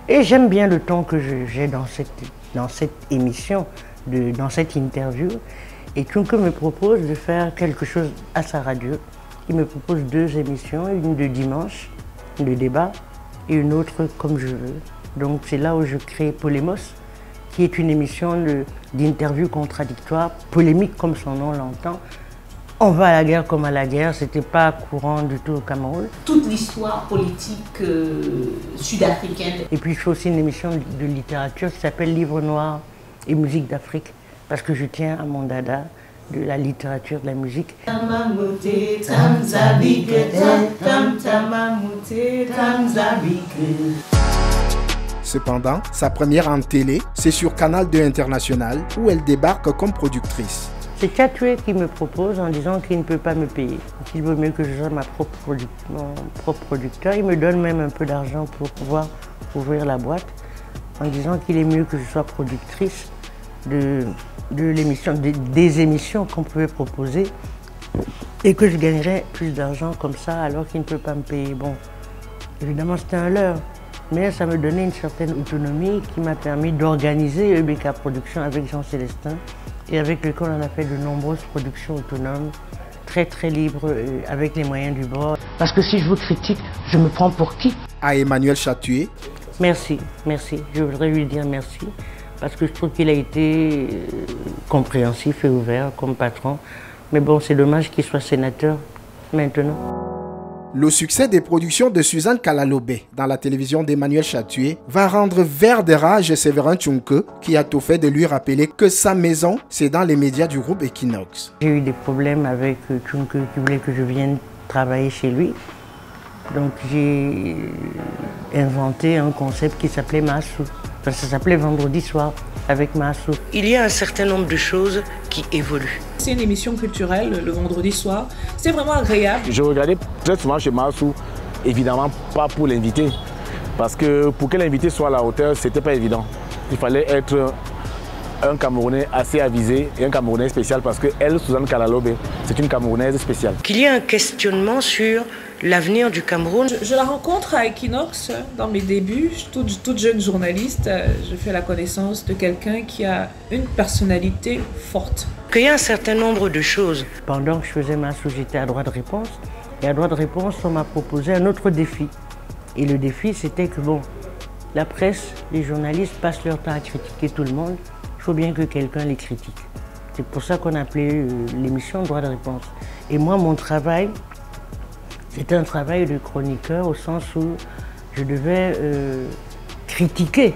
Et j'aime bien le ton que j'ai dans cette émission, dans cette interview. Et Tchunke me propose de faire quelque chose à sa radio. Il me propose 2 émissions, une de dimanche, de débat, et une autre comme je veux. Donc c'est là où je crée Polémos, qui est une émission d'interview contradictoire, polémique comme son nom l'entend. On va à la guerre comme à la guerre, c'était pas courant du tout au Cameroun. Toute l'histoire politique sud-africaine. Et puis je fais aussi une émission de littérature qui s'appelle Livre noir et musique d'Afrique, parce que je tiens à mon dada de la littérature, de la musique. Cependant, sa première en télé, c'est sur Canal 2 International où elle débarque comme productrice. C'est Tchatoué qui me propose en disant qu'il ne peut pas me payer. Il vaut mieux que je sois mon propre producteur. Il me donne même un peu d'argent pour pouvoir ouvrir la boîte en disant qu'il est mieux que je sois productrice des émissions qu'on pouvait proposer et que je gagnerais plus d'argent comme ça alors qu'il ne peut pas me payer. Bon, évidemment c'était un leurre, mais ça me donnait une certaine autonomie qui m'a permis d'organiser EBK Productions avec Jean Célestin et avec lequel on a fait de nombreuses productions autonomes, très libres, avec les moyens du bord. Parce que si je vous critique, je me prends pour qui? À Emmanuel Chatué. Merci, je voudrais lui dire merci parce que je trouve qu'il a été compréhensif et ouvert comme patron. Mais bon, c'est dommage qu'il soit sénateur maintenant. Le succès des productions de Suzanne Kalalobé dans la télévision d'Emmanuel Chatué va rendre vert de rage Séverin Tchunke, qui a tout fait de lui rappeler que sa maison, c'est dans les médias du groupe Equinox. J'ai eu des problèmes avec Tchunke qui voulait que je vienne travailler chez lui. Donc j'ai inventé un concept qui s'appelait Maassou. Enfin, ça s'appelait Vendredi soir avec Maassou. Il y a un certain nombre de choses qui évoluent. C'est une émission culturelle le vendredi soir. C'est vraiment agréable. Je regardais très souvent chez Maassou, évidemment pas pour l'invité. Parce que pour que l'invité soit à la hauteur, c'était pas évident. Il fallait être un Camerounais assez avisé et un Camerounais spécial parce que elle, Suzanne Kalalobé, c'est une Camerounaise spéciale. Qu'il y ait un questionnement sur l'avenir du Cameroun. Je la rencontre à Equinox dans mes débuts, toute jeune journaliste. Je fais la connaissance de quelqu'un qui a une personnalité forte. Qu'il y a un certain nombre de choses. Pendant que je faisais ma j'étais à droit de réponse. Et à droit de réponse, on m'a proposé un autre défi. Et le défi, c'était que bon, la presse, les journalistes passent leur temps à critiquer tout le monde. Il faut bien que quelqu'un les critique. C'est pour ça qu'on appelait l'émission droit de réponse. Et moi, mon travail, c'était un travail de chroniqueur au sens où je devais critiquer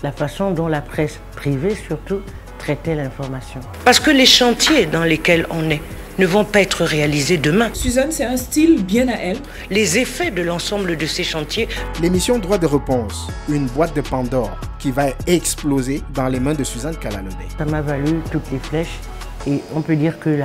la façon dont la presse privée, surtout, traitait l'information. Parce que les chantiers dans lesquels on est ne vont pas être réalisés demain. Suzanne, c'est un style bien à elle. Les effets de l'ensemble de ces chantiers. L'émission Droit de réponse, une boîte de Pandore qui va exploser dans les mains de Suzanne Kalalobé. Ça m'a valu toutes les flèches et on peut dire que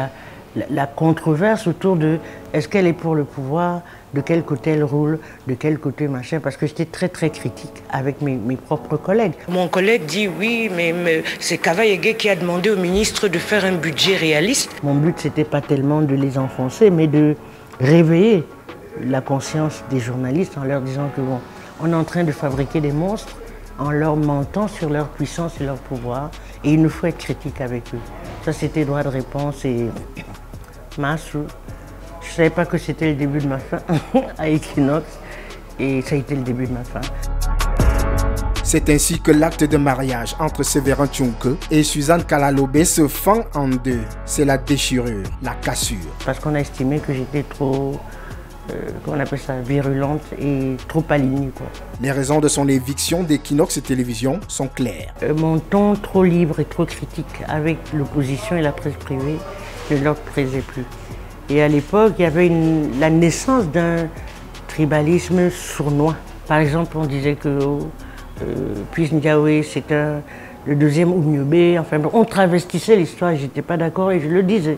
la controverse autour de est-ce qu'elle est pour le pouvoir, de quel côté elle roule, de quel côté machin, parce que j'étais très critique avec mes propres collègues. Mon collègue dit oui, mais c'est Kavayegue qui a demandé au ministre de faire un budget réaliste. Mon but, c'était pas tellement de les enfoncer, mais de réveiller la conscience des journalistes en leur disant que bon, on est en train de fabriquer des monstres en leur mentant sur leur puissance et leur pouvoir, et il nous faut être critique avec eux. Ça, c'était droit de réponse et Maassou. Je ne savais pas que c'était le début de ma fin à Equinox et ça a été le début de ma fin. C'est ainsi que l'acte de mariage entre Séverin Tchunke et Suzanne Kalalobé se fend en deux. C'est la déchirure, la cassure. Parce qu'on a estimé que j'étais trop, qu'on appelle ça, virulente et trop alignée, quoi. Les raisons de son éviction d'Equinox Télévision sont claires. Mon ton trop libre et trop critique avec l'opposition et la presse privée ne leur plaisait plus. Et à l'époque, il y avait la naissance d'un tribalisme sournois. Par exemple, on disait que Puis Ndiaye, c'était le deuxième Oumniobé. Enfin, on travestissait l'histoire, j'étais pas d'accord et je le disais.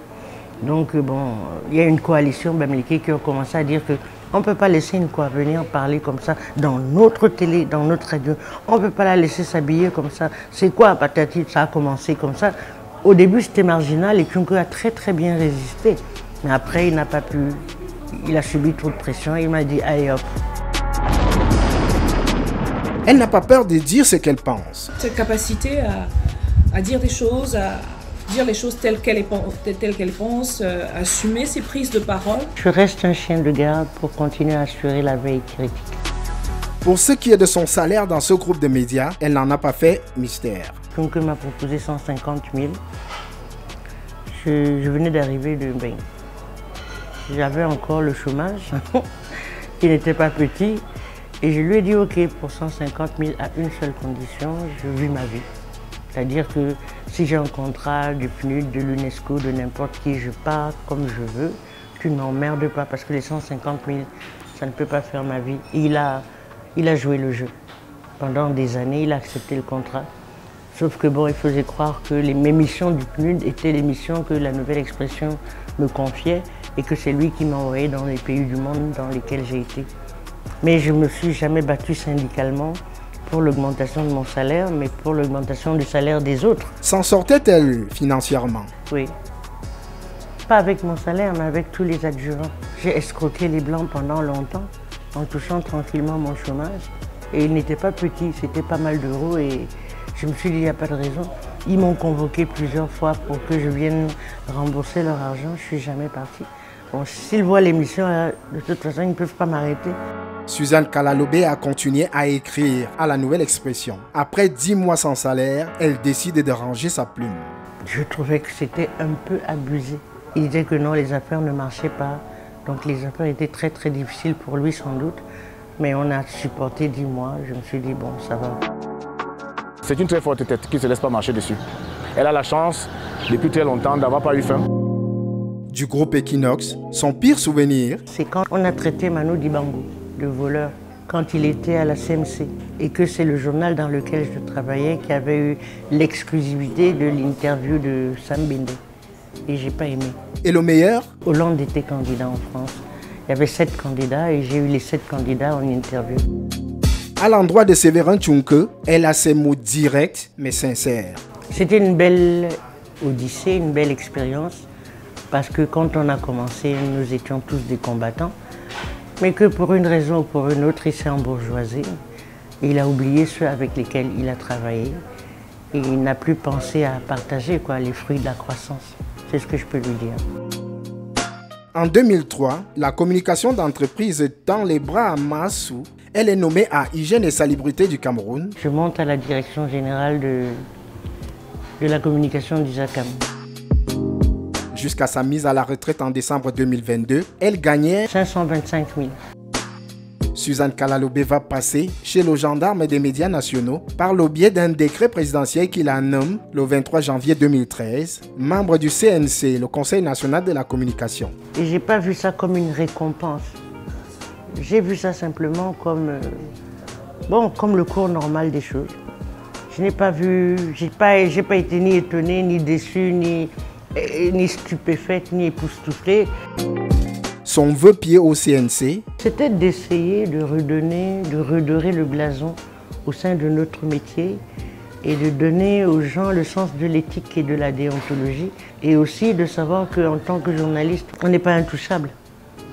Donc, bon, il y a une coalition Bamileke qui a commencé à dire qu'on ne peut pas laisser une quoi venir parler comme ça dans notre télé, dans notre radio. On ne peut pas la laisser s'habiller comme ça. C'est quoi, patati, ça a commencé comme ça. Au début, c'était marginal et Tchunke a très bien résisté. Mais après, il n'a pas pu. Il a subi trop de pression et il m'a dit allez hop. Elle n'a pas peur de dire ce qu'elle pense. Cette capacité à dire des choses, à dire les choses telles qu'elle pense, assumer ses prises de parole. Je reste un chien de garde pour continuer à assurer la veille critique. Pour ce qui est de son salaire dans ce groupe de médias, elle n'en a pas fait mystère. Tchunke m'a proposé 150 000. Je venais d'arriver de Bain. J'avais encore le chômage, qui n'était pas petit. Et je lui ai dit ok, pour 150 000 à une seule condition, je vis ma vie. C'est-à-dire que si j'ai un contrat du PNUD, de l'UNESCO, de n'importe qui, je pars comme je veux, tu ne m'emmerdes pas parce que les 150 000, ça ne peut pas faire ma vie. Et il a joué le jeu. Pendant des années, il a accepté le contrat. Sauf que bon, il faisait croire que mes missions du PNUD étaient les missions que la Nouvelle Expression me confiait et que c'est lui qui m'envoyait dans les pays du monde dans lesquels j'ai été. Mais je ne me suis jamais battue syndicalement pour l'augmentation de mon salaire, mais pour l'augmentation du salaire des autres. S'en sortait-elle financièrement? Oui. Pas avec mon salaire, mais avec tous les adjuvants. J'ai escroqué les Blancs pendant longtemps, en touchant tranquillement mon chômage. Et il n'était pas petit, c'était pas mal d'euros et je me suis dit, il n'y a pas de raison. Ils m'ont convoqué plusieurs fois pour que je vienne rembourser leur argent, je ne suis jamais partie. Bon, s'ils voient l'émission, de toute façon, ils ne peuvent pas m'arrêter. Suzanne Kalalobé a continué à écrire à La Nouvelle Expression. Après 10 mois sans salaire, elle décide de ranger sa plume. Je trouvais que c'était un peu abusé. Il disait que non, les affaires ne marchaient pas. Donc les affaires étaient très très difficiles pour lui sans doute. Mais on a supporté 10 mois. Je me suis dit, bon, ça va. C'est une très forte tête qui ne se laisse pas marcher dessus. Elle a la chance, depuis très longtemps, d'avoir pas eu faim. Du groupe Equinox, son pire souvenir, c'est quand on a traité Manu Dibango de voleur, quand il était à la CMC, et que c'est le journal dans lequel je travaillais qui avait eu l'exclusivité de l'interview de Sam Bende. Et j'ai pas aimé. Et le meilleur? Hollande était candidat en France. Il y avait 7 candidats et j'ai eu les 7 candidats en interview. À l'endroit de Séverin Tchunke, elle a ses mots directs mais sincères. C'était une belle odyssée, une belle expérience. Parce que quand on a commencé, nous étions tous des combattants. Mais que pour une raison ou pour une autre, il s'est embourgeoisé. Il a oublié ceux avec lesquels il a travaillé. Et il n'a plus pensé à partager les fruits de la croissance. C'est ce que je peux lui dire. En 2003, la communication d'entreprise tend les bras à Massou. Elle est nommée à Hygiène et Salubrité du Cameroun. Je monte à la direction générale de la communication du ZACAM. Jusqu'à sa mise à la retraite en décembre 2022, elle gagnait 525 000. Suzanne Kalalobé va passer chez le gendarme des médias nationaux par le biais d'un décret présidentiel qui la nomme le 23 janvier 2013, membre du CNC, le Conseil national de la communication. Et j'ai pas vu ça comme une récompense. J'ai vu ça simplement comme, comme le cours normal des choses. Je n'ai pas vu, j'ai pas été ni étonnée, ni déçue, ni stupéfaite, ni époustouflée. Son vœu pied au CNC, c'était d'essayer de redorer le blason au sein de notre métier et de donner aux gens le sens de l'éthique et de la déontologie et aussi de savoir qu'en tant que journaliste, on n'est pas intouchable,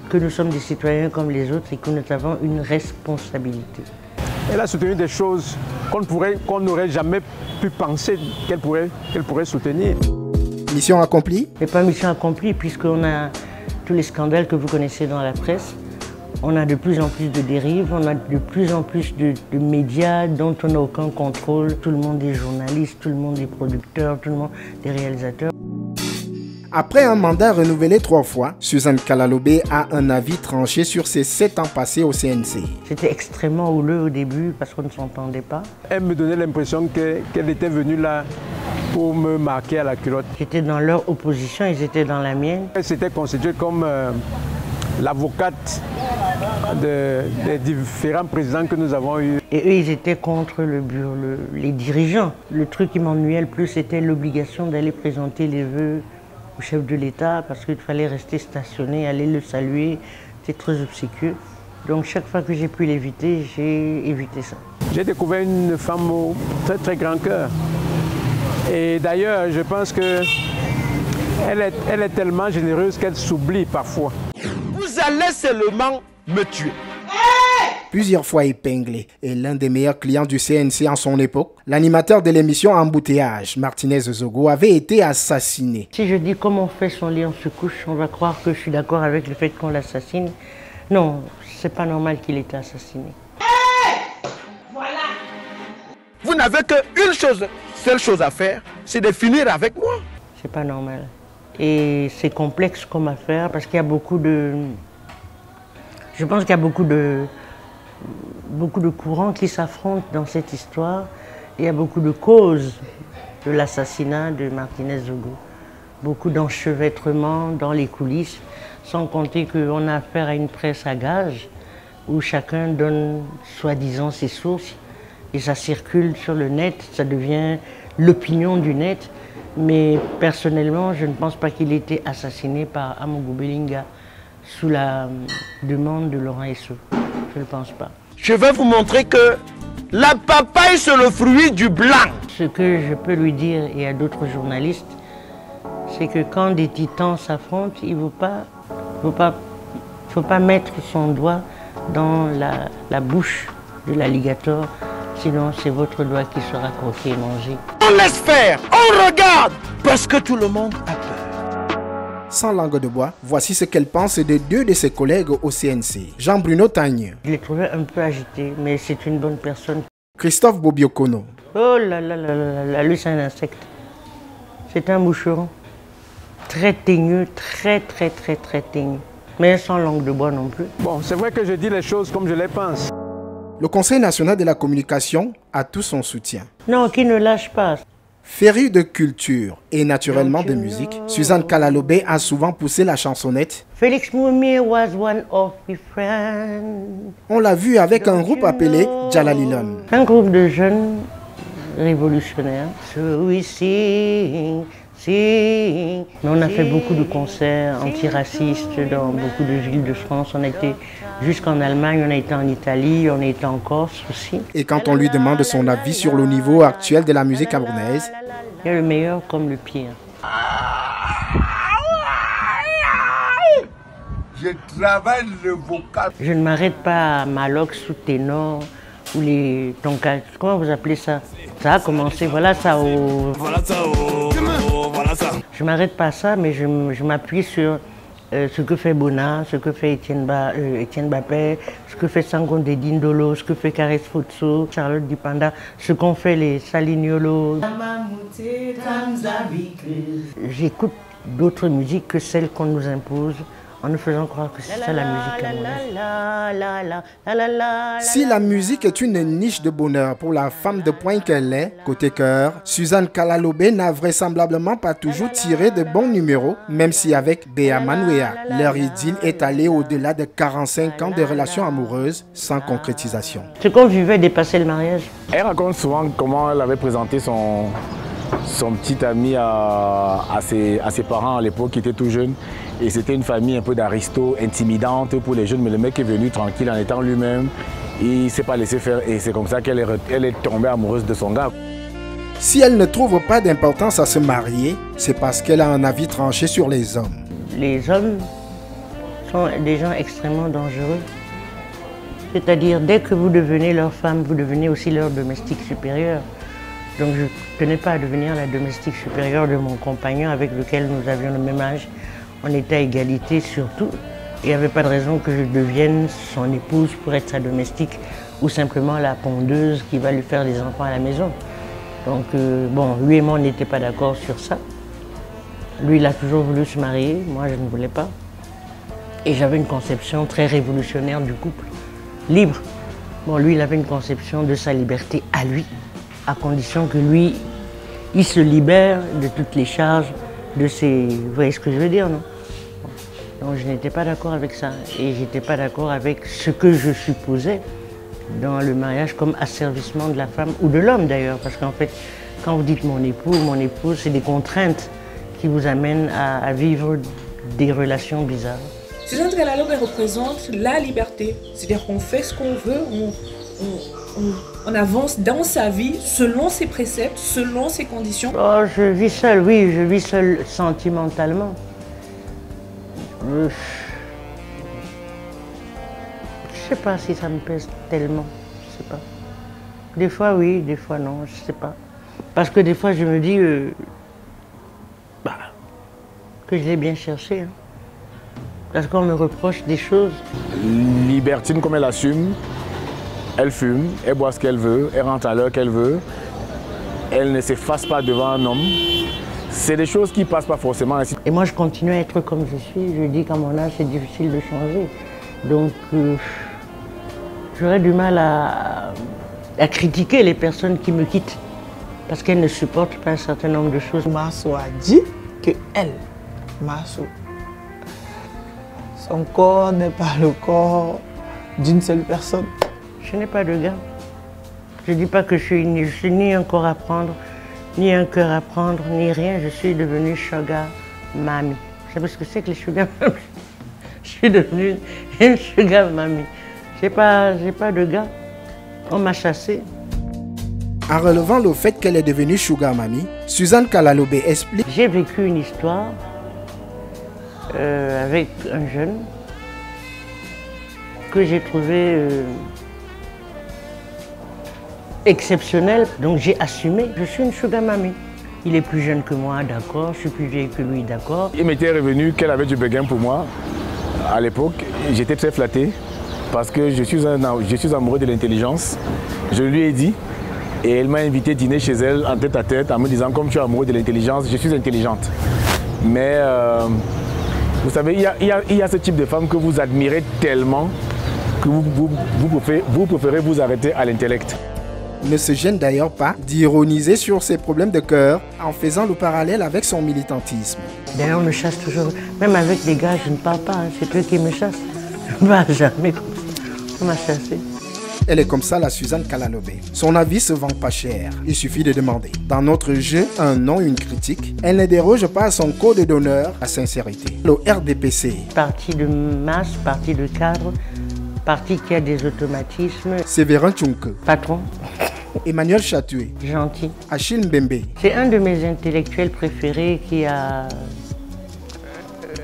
que nous sommes des citoyens comme les autres et que nous avons une responsabilité. Elle a soutenu des choses qu'on n'aurait jamais pu penser qu'elle pourrait soutenir. Mission accomplie? Ce n'est pas mission accomplie puisqu'on a tous les scandales que vous connaissez dans la presse. On a de plus en plus de dérives, on a de plus en plus de médias dont on n'a aucun contrôle. Tout le monde est journaliste, tout le monde est producteur, tout le monde est réalisateur. Après un mandat renouvelé 3 fois, Suzanne Kalalobé a un avis tranché sur ses 7 ans passés au CNC. C'était extrêmement houleux au début parce qu'on ne s'entendait pas. Elle me donnait l'impression qu'elle était venue là pour me marquer à la culotte. J'étais dans leur opposition, ils étaient dans la mienne. Elle s'était constituée comme l'avocate des différents présidents que nous avons eus. Et eux, ils étaient contre les dirigeants. Le truc qui m'ennuyait le plus, c'était l'obligation d'aller présenter les vœux au chef de l'État parce qu'il fallait rester stationné, aller le saluer. C'était très obséquieux. Donc chaque fois que j'ai pu l'éviter, j'ai évité ça. J'ai découvert une femme au très très grand cœur. Et d'ailleurs, je pense qu'elle est tellement généreuse qu'elle s'oublie parfois. Vous allez seulement me tuer. Plusieurs fois épinglé et l'un des meilleurs clients du CNC en son époque, l'animateur de l'émission Embouteillage, Martinez Zogo, avait été assassiné. Si je dis comment on fait son lit, on se couche, on va croire que je suis d'accord avec le fait qu'on l'assassine. Non, c'est pas normal qu'il ait été assassiné. Voilà. Vous n'avez qu'une seule chose à faire, c'est de finir avec moi. C'est pas normal. Et c'est complexe comme affaire parce qu'il y a beaucoup de... Je pense qu'il y a beaucoup de courants qui s'affrontent dans cette histoire. Il y a beaucoup de causes de l'assassinat de Martinez Zogo. Beaucoup d'enchevêtrements dans les coulisses, sans compter qu'on a affaire à une presse à gages où chacun donne soi-disant ses sources et ça circule sur le net, ça devient l'opinion du net. Mais personnellement, je ne pense pas qu'il ait été assassiné par Amougou Belinga sous la demande de Laurent Esso. Je ne pense pas. Je vais vous montrer que la papaye, c'est le fruit du blanc. Ce que je peux lui dire et à d'autres journalistes, c'est que quand des titans s'affrontent, il ne faut pas mettre son doigt dans la bouche de l'alligator, sinon c'est votre doigt qui sera croqué et mangé. On laisse faire, on regarde, parce que tout le monde a peur. Sans langue de bois, voici ce qu'elle pense de deux de ses collègues au CNC. Jean-Bruno Tagne. Je l'ai trouvé un peu agité, mais c'est une bonne personne. Christophe Bobiokono. Oh là là là là là, lui c'est un insecte. C'est un moucheron. Très teigneux, très teigneux. Mais sans langue de bois non plus. Bon, c'est vrai que je dis les choses comme je les pense. Le Conseil national de la communication a tout son soutien. Non, qui ne lâche pas. Férue de culture et naturellement de musique, Suzanne Kalalobé a souvent poussé la chansonnette. Félix Moumi was one of my friends. On l'a vu avec un groupe appelé Jalalilon. Un groupe de jeunes révolutionnaires. So we sing. Mais on a fait beaucoup de concerts antiracistes dans beaucoup de villes de France. On a été jusqu'en Allemagne, on a été en Italie, on a été en Corse aussi. Et quand on lui demande son avis sur le niveau actuel de la musique camerounaise, il y a le meilleur comme le pire. Je travaille le vocal. Je ne m'arrête pas à Malox ou ténor ou les toncas. Comment vous appelez ça? Ça a commencé, voilà ça au... Voilà ça au... Voilà ça. Je ne m'arrête pas à ça, mais je m'appuie sur ce que fait Bona, ce que fait Etienne Bappé, ce que fait Sangon de Dindolo, ce que fait Kares Futsu, Charlotte Dipanda, ce qu'ont fait les Salignolo. J'écoute d'autres musiques que celles qu'on nous impose, en nous faisant croire que c'est ça la musique camerounaise. Si la musique est une niche de bonheur pour la femme de poing qu'elle est, côté cœur, Suzanne Kalalobé n'a vraisemblablement pas toujours tiré de bons numéros, même si avec Béa Manouéa, leur idylle est allée au-delà de 45 ans de relations amoureuses sans concrétisation. Ce qu'on vivait dépassait le mariage. Elle raconte souvent comment elle avait présenté son petit ami à ses parents à l'époque qui étaient tout jeunes. Et c'était une famille un peu d'aristo, intimidante pour les jeunes, mais le mec est venu tranquille en étant lui-même. Il ne s'est pas laissé faire et c'est comme ça qu'elle est tombée amoureuse de son gars. Si elle ne trouve pas d'importance à se marier, c'est parce qu'elle a un avis tranché sur les hommes. Les hommes sont des gens extrêmement dangereux. C'est-à-dire, dès que vous devenez leur femme, vous devenez aussi leur domestique supérieur. Donc je ne tenais pas à devenir la domestique supérieure de mon compagnon avec lequel nous avions le même âge. On était à égalité surtout. Il n'y avait pas de raison que je devienne son épouse pour être sa domestique ou simplement la pondeuse qui va lui faire des enfants à la maison. Donc bon, lui et moi, on n'était pas d'accord sur ça. Lui, il a toujours voulu se marier, moi je ne voulais pas. Et j'avais une conception très révolutionnaire du couple, libre. Bon, lui, il avait une conception de sa liberté à lui, à condition que lui, il se libère de toutes les charges de ses... Vous voyez ce que je veux dire, non? Donc je n'étais pas d'accord avec ça. Et je n'étais pas d'accord avec ce que je supposais dans le mariage comme asservissement de la femme, ou de l'homme d'ailleurs. Parce qu'en fait, quand vous dites mon époux, mon épouse, c'est des contraintes qui vous amènent à vivre des relations bizarres. Suzanne Kalalobé représente la liberté. C'est-à-dire qu'on fait ce qu'on veut, on avance dans sa vie selon ses préceptes, selon ses conditions. Oh, je vis seule, oui, je vis seule sentimentalement. Je sais pas si ça me pèse tellement, je sais pas. Des fois oui, des fois non, je sais pas. Parce que des fois je me dis que je l'ai bien cherché. Hein. Parce qu'on me reproche des choses. Libertine comme elle assume, elle fume, elle boit ce qu'elle veut, elle rentre à l'heure qu'elle veut, elle ne s'efface pas devant un homme. C'est des choses qui ne passent pas forcément ainsi. Et moi je continue à être comme je suis, je dis qu'à mon âge c'est difficile de changer. Donc j'aurais du mal à critiquer les personnes qui me quittent. Parce qu'elles ne supportent pas un certain nombre de choses. Masso a dit que elle, Masso, son corps n'est pas le corps d'une seule personne. Je n'ai pas de gars. Je ne dis pas que je suis ni un corps à prendre, ni un cœur à prendre, ni rien. Je suis devenue sugar mommy. Vous savez ce que c'est que les sugar mommy? Je suis devenue une sugar mommy. J'ai pas de gars. On m'a chassée. En relevant le fait qu'elle est devenue Sugar Mami, Suzanne Kalalobe explique: j'ai vécu une histoire avec un jeune que j'ai trouvé exceptionnel, donc j'ai assumé. Je suis une Sugar Mami. Il est plus jeune que moi, d'accord, je suis plus vieille que lui, d'accord. Il m'était revenu qu'elle avait du béguin pour moi. À l'époque, j'étais très flatté parce que je suis amoureux de l'intelligence. Je lui ai dit et elle m'a invité dîner chez elle en tête à tête en me disant: comme tu es amoureux de l'intelligence, je suis intelligente. Mais vous savez, il y a ce type de femme que vous admirez tellement que vous préférez vous arrêter à l'intellect. Ne se gêne d'ailleurs pas d'ironiser sur ses problèmes de cœur en faisant le parallèle avec son militantisme. D'ailleurs, on me chasse toujours. Même avec les gars, je ne parle pas, hein. C'est eux qui me chassent. Je ne parle jamais comme ça. On m'a chassé. Elle est comme ça, la Suzanne Kalalobe. Son avis se vend pas cher. Il suffit de demander. Dans notre jeu, un nom, une critique, elle ne déroge pas à son code d'honneur, la sincérité. Le RDPC. Parti de masse, parti de cadre, parti qui a des automatismes. Séverin Tchunke. Patron. Emmanuel Chatoué. Gentil. Achille Mbembe. C'est un de mes intellectuels préférés qui a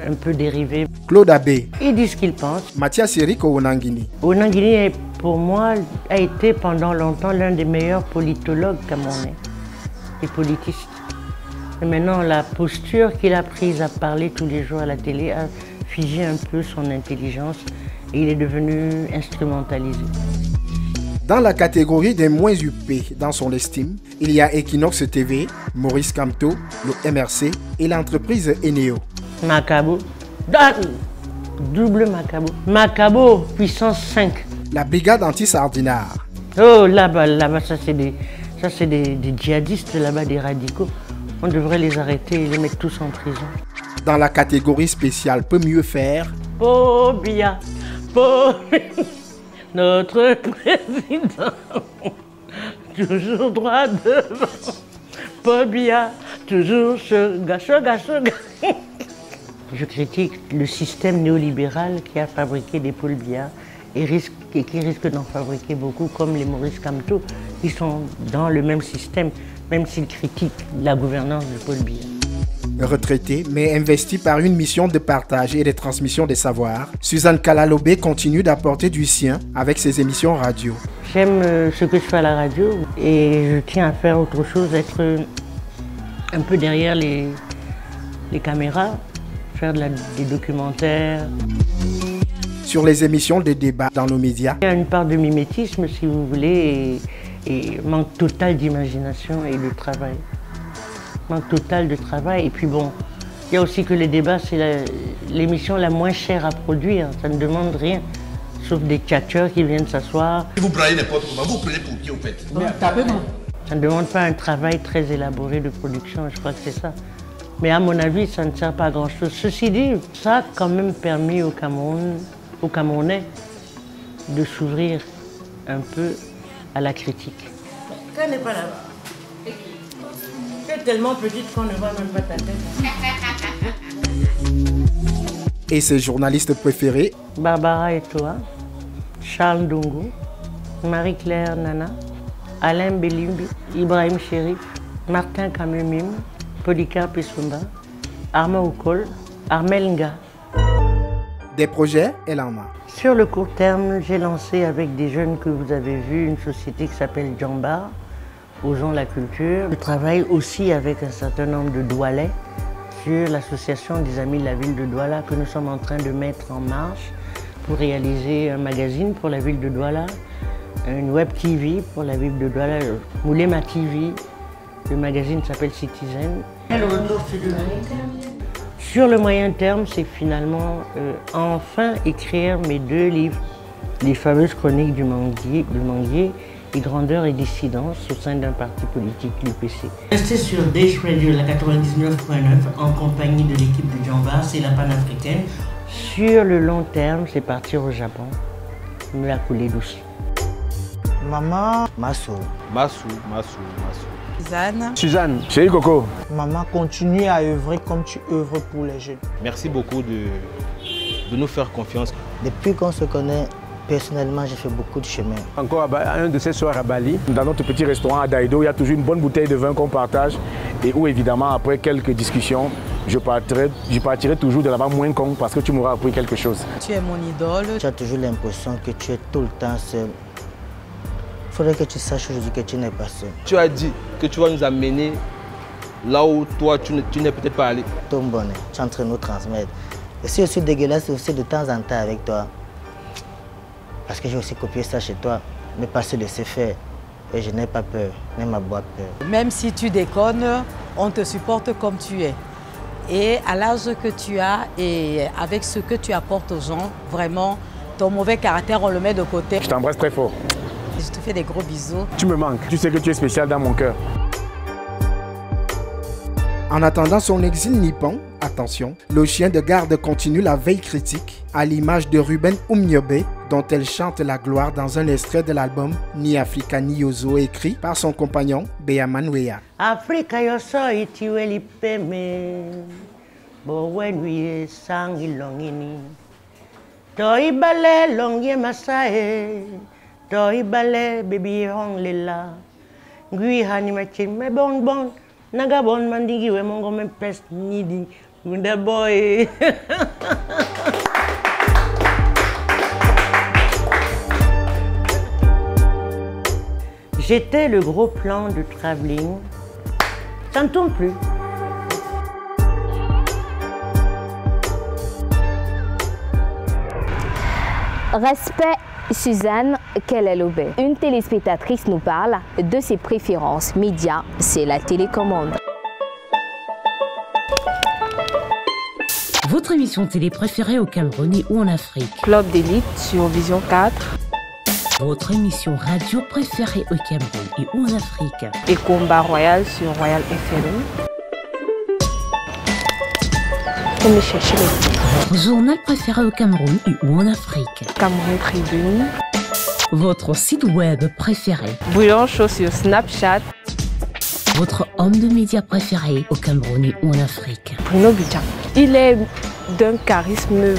un peu dérivé. Claude Abbé. Il dit ce qu'il pense. Mathias Eric Onangini. Onangini, pour moi, a été pendant longtemps l'un des meilleurs politologues camerounais et politistes. Et maintenant, la posture qu'il a prise à parler tous les jours à la télé a figé un peu son intelligence et il est devenu instrumentalisé. Dans la catégorie des moins huppés dans son estime, il y a Equinox TV, Maurice Kamto, le MRC et l'entreprise Eneo. Macabo. Double Macabo. Macabo, puissance 5. La brigade anti-sardinard. Oh, là-bas, ça c'est des djihadistes, là-bas, des radicaux. On devrait les arrêter et les mettre tous en prison. Dans la catégorie spéciale Peut mieux faire. Pobia, notre président, toujours droit devant. Pobia, toujours sugar. Je critique le système néolibéral qui a fabriqué des Paul Biya et qui risque d'en fabriquer beaucoup, comme les Maurice Kamto, qui sont dans le même système, même s'ils critiquent la gouvernance de Paul Biya. Retraitée, mais investie par une mission de partage et de transmission des savoirs, Suzanne Kalalobe continue d'apporter du sien avec ses émissions radio. J'aime ce que je fais à la radio et je tiens à faire autre chose, être un peu derrière les caméras, faire des documentaires. Sur les émissions de débat dans nos médias. Il y a une part de mimétisme, si vous voulez, et manque total d'imagination et de travail. Manque total de travail. Et puis bon, il y a aussi que les débats, c'est l'émission la moins chère à produire. Ça ne demande rien, sauf des tchatcheurs qui viennent s'asseoir. Si vous prenez n'importe comment, vous prenez pour qui au fait? Ça ne demande pas un travail très élaboré de production, je crois que c'est ça. Mais à mon avis, ça ne sert pas à grand-chose. Ceci dit, ça a quand même permis au Camerounais de s'ouvrir un peu à la critique. Elle n'est pas là. Tu es tellement petite qu'on ne voit même pas ta tête. Et ses journalistes préférés? Barbara Etoa, Charles Ndongo, Marie-Claire Nana, Alain Belimbi, Ibrahim Chérif, Martin Kamemim, Polycarpe Issoumba, Armand Oukol, Armel Nga. Des projets, elle en a. Sur le court terme, j'ai lancé avec des jeunes que vous avez vus une société qui s'appelle Jambar, Osons la culture. Je travaille aussi avec un certain nombre de Doualais sur l'association des amis de la ville de Douala que nous sommes en train de mettre en marche pour réaliser un magazine pour la ville de Douala, une web TV pour la ville de Douala, Moulema TV, le magazine s'appelle Citizen. Sur le moyen terme, c'est finalement enfin écrire mes 2 livres, les fameuses chroniques du Manguier et Grandeur et Dissidence au sein d'un parti politique, l'UPC. Restez sur Dash Radio, la 99.9, en compagnie de l'équipe de Jambar, c'est la panafricaine. Sur le long terme, c'est partir au Japon, me la couler douce. Maman, Massou. Suzanne. Chérie Coco. Maman, continue à œuvrer comme tu œuvres pour les jeunes. Merci beaucoup de nous faire confiance. Depuis qu'on se connaît, Personnellement, j'ai fait beaucoup de chemin. Encore un de ces soirs à Bali. Dans notre petit restaurant à Daido, il y a toujours une bonne bouteille de vin qu'on partage et où évidemment, après quelques discussions, je partirai toujours de là-bas moins con parce que tu m'auras appris quelque chose. Tu es mon idole. Tu as toujours l'impression que tu es tout le temps seul. Il faudrait que tu saches aujourd'hui que tu n'es pas seul. Tu as dit que tu vas nous amener là où toi, tu n'es peut-être pas allé. Ton bonheur, tu es en train de nous transmettre. Et si je suis dégueulasse, c'est aussi de temps en temps avec toi. Parce que j'ai aussi copié ça chez toi, mais pas se laisser faire. Et je n'ai pas peur, même avoir peur. Même si tu déconnes, on te supporte comme tu es. Et à l'âge que tu as et avec ce que tu apportes aux gens, vraiment, ton mauvais caractère, on le met de côté. Je t'embrasse très fort. Je te fais des gros bisous. Tu me manques. Tu sais que tu es spécial dans mon cœur. En attendant son exil nippon, attention, le chien de garde continue la veille critique à l'image de Ruben Umniobe, dont elle chante la gloire dans un extrait de l'album Ni Africa Ni Yozo écrit par son compagnon Beyaman Weya. Africa yoso itiweli peme, bo wenwi sangi longini. Toi balé longie masae, toi balé baby hong lela. Ngui hani machin me bon bon. Nagabon mandigi we mongo men pest nidi Gunda boy. J'étais le gros plan de travelling. Ça ne tourne plus. Respect Suzanne Kelalobé. Une téléspectatrice nous parle de ses préférences médias, c'est la télécommande. Votre émission télé préférée au Cameroun ou en Afrique? Club d'élite sur Vision 4. Votre émission radio préférée au Cameroun et ou en Afrique? Et Combat Royal sur Royal FM. Me chercher votre journal préféré au Cameroun et ou en Afrique? Cameroun Tribune. Votre site web préféré? Bouillon Chaud sur Snapchat. Votre homme de médias préféré au Cameroun et ou en Afrique? Bruno Bidjan. Il est d'un charisme.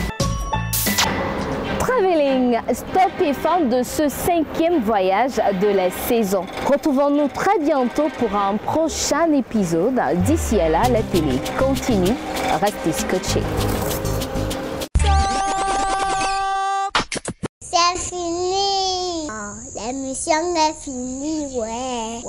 Traveling, stop et fin de ce 5e voyage de la saison. Retrouvons-nous très bientôt pour un prochain épisode. D'ici là, la télé continue. Restez scotchés. C'est fini. Oh, l'émission est finie, ouais.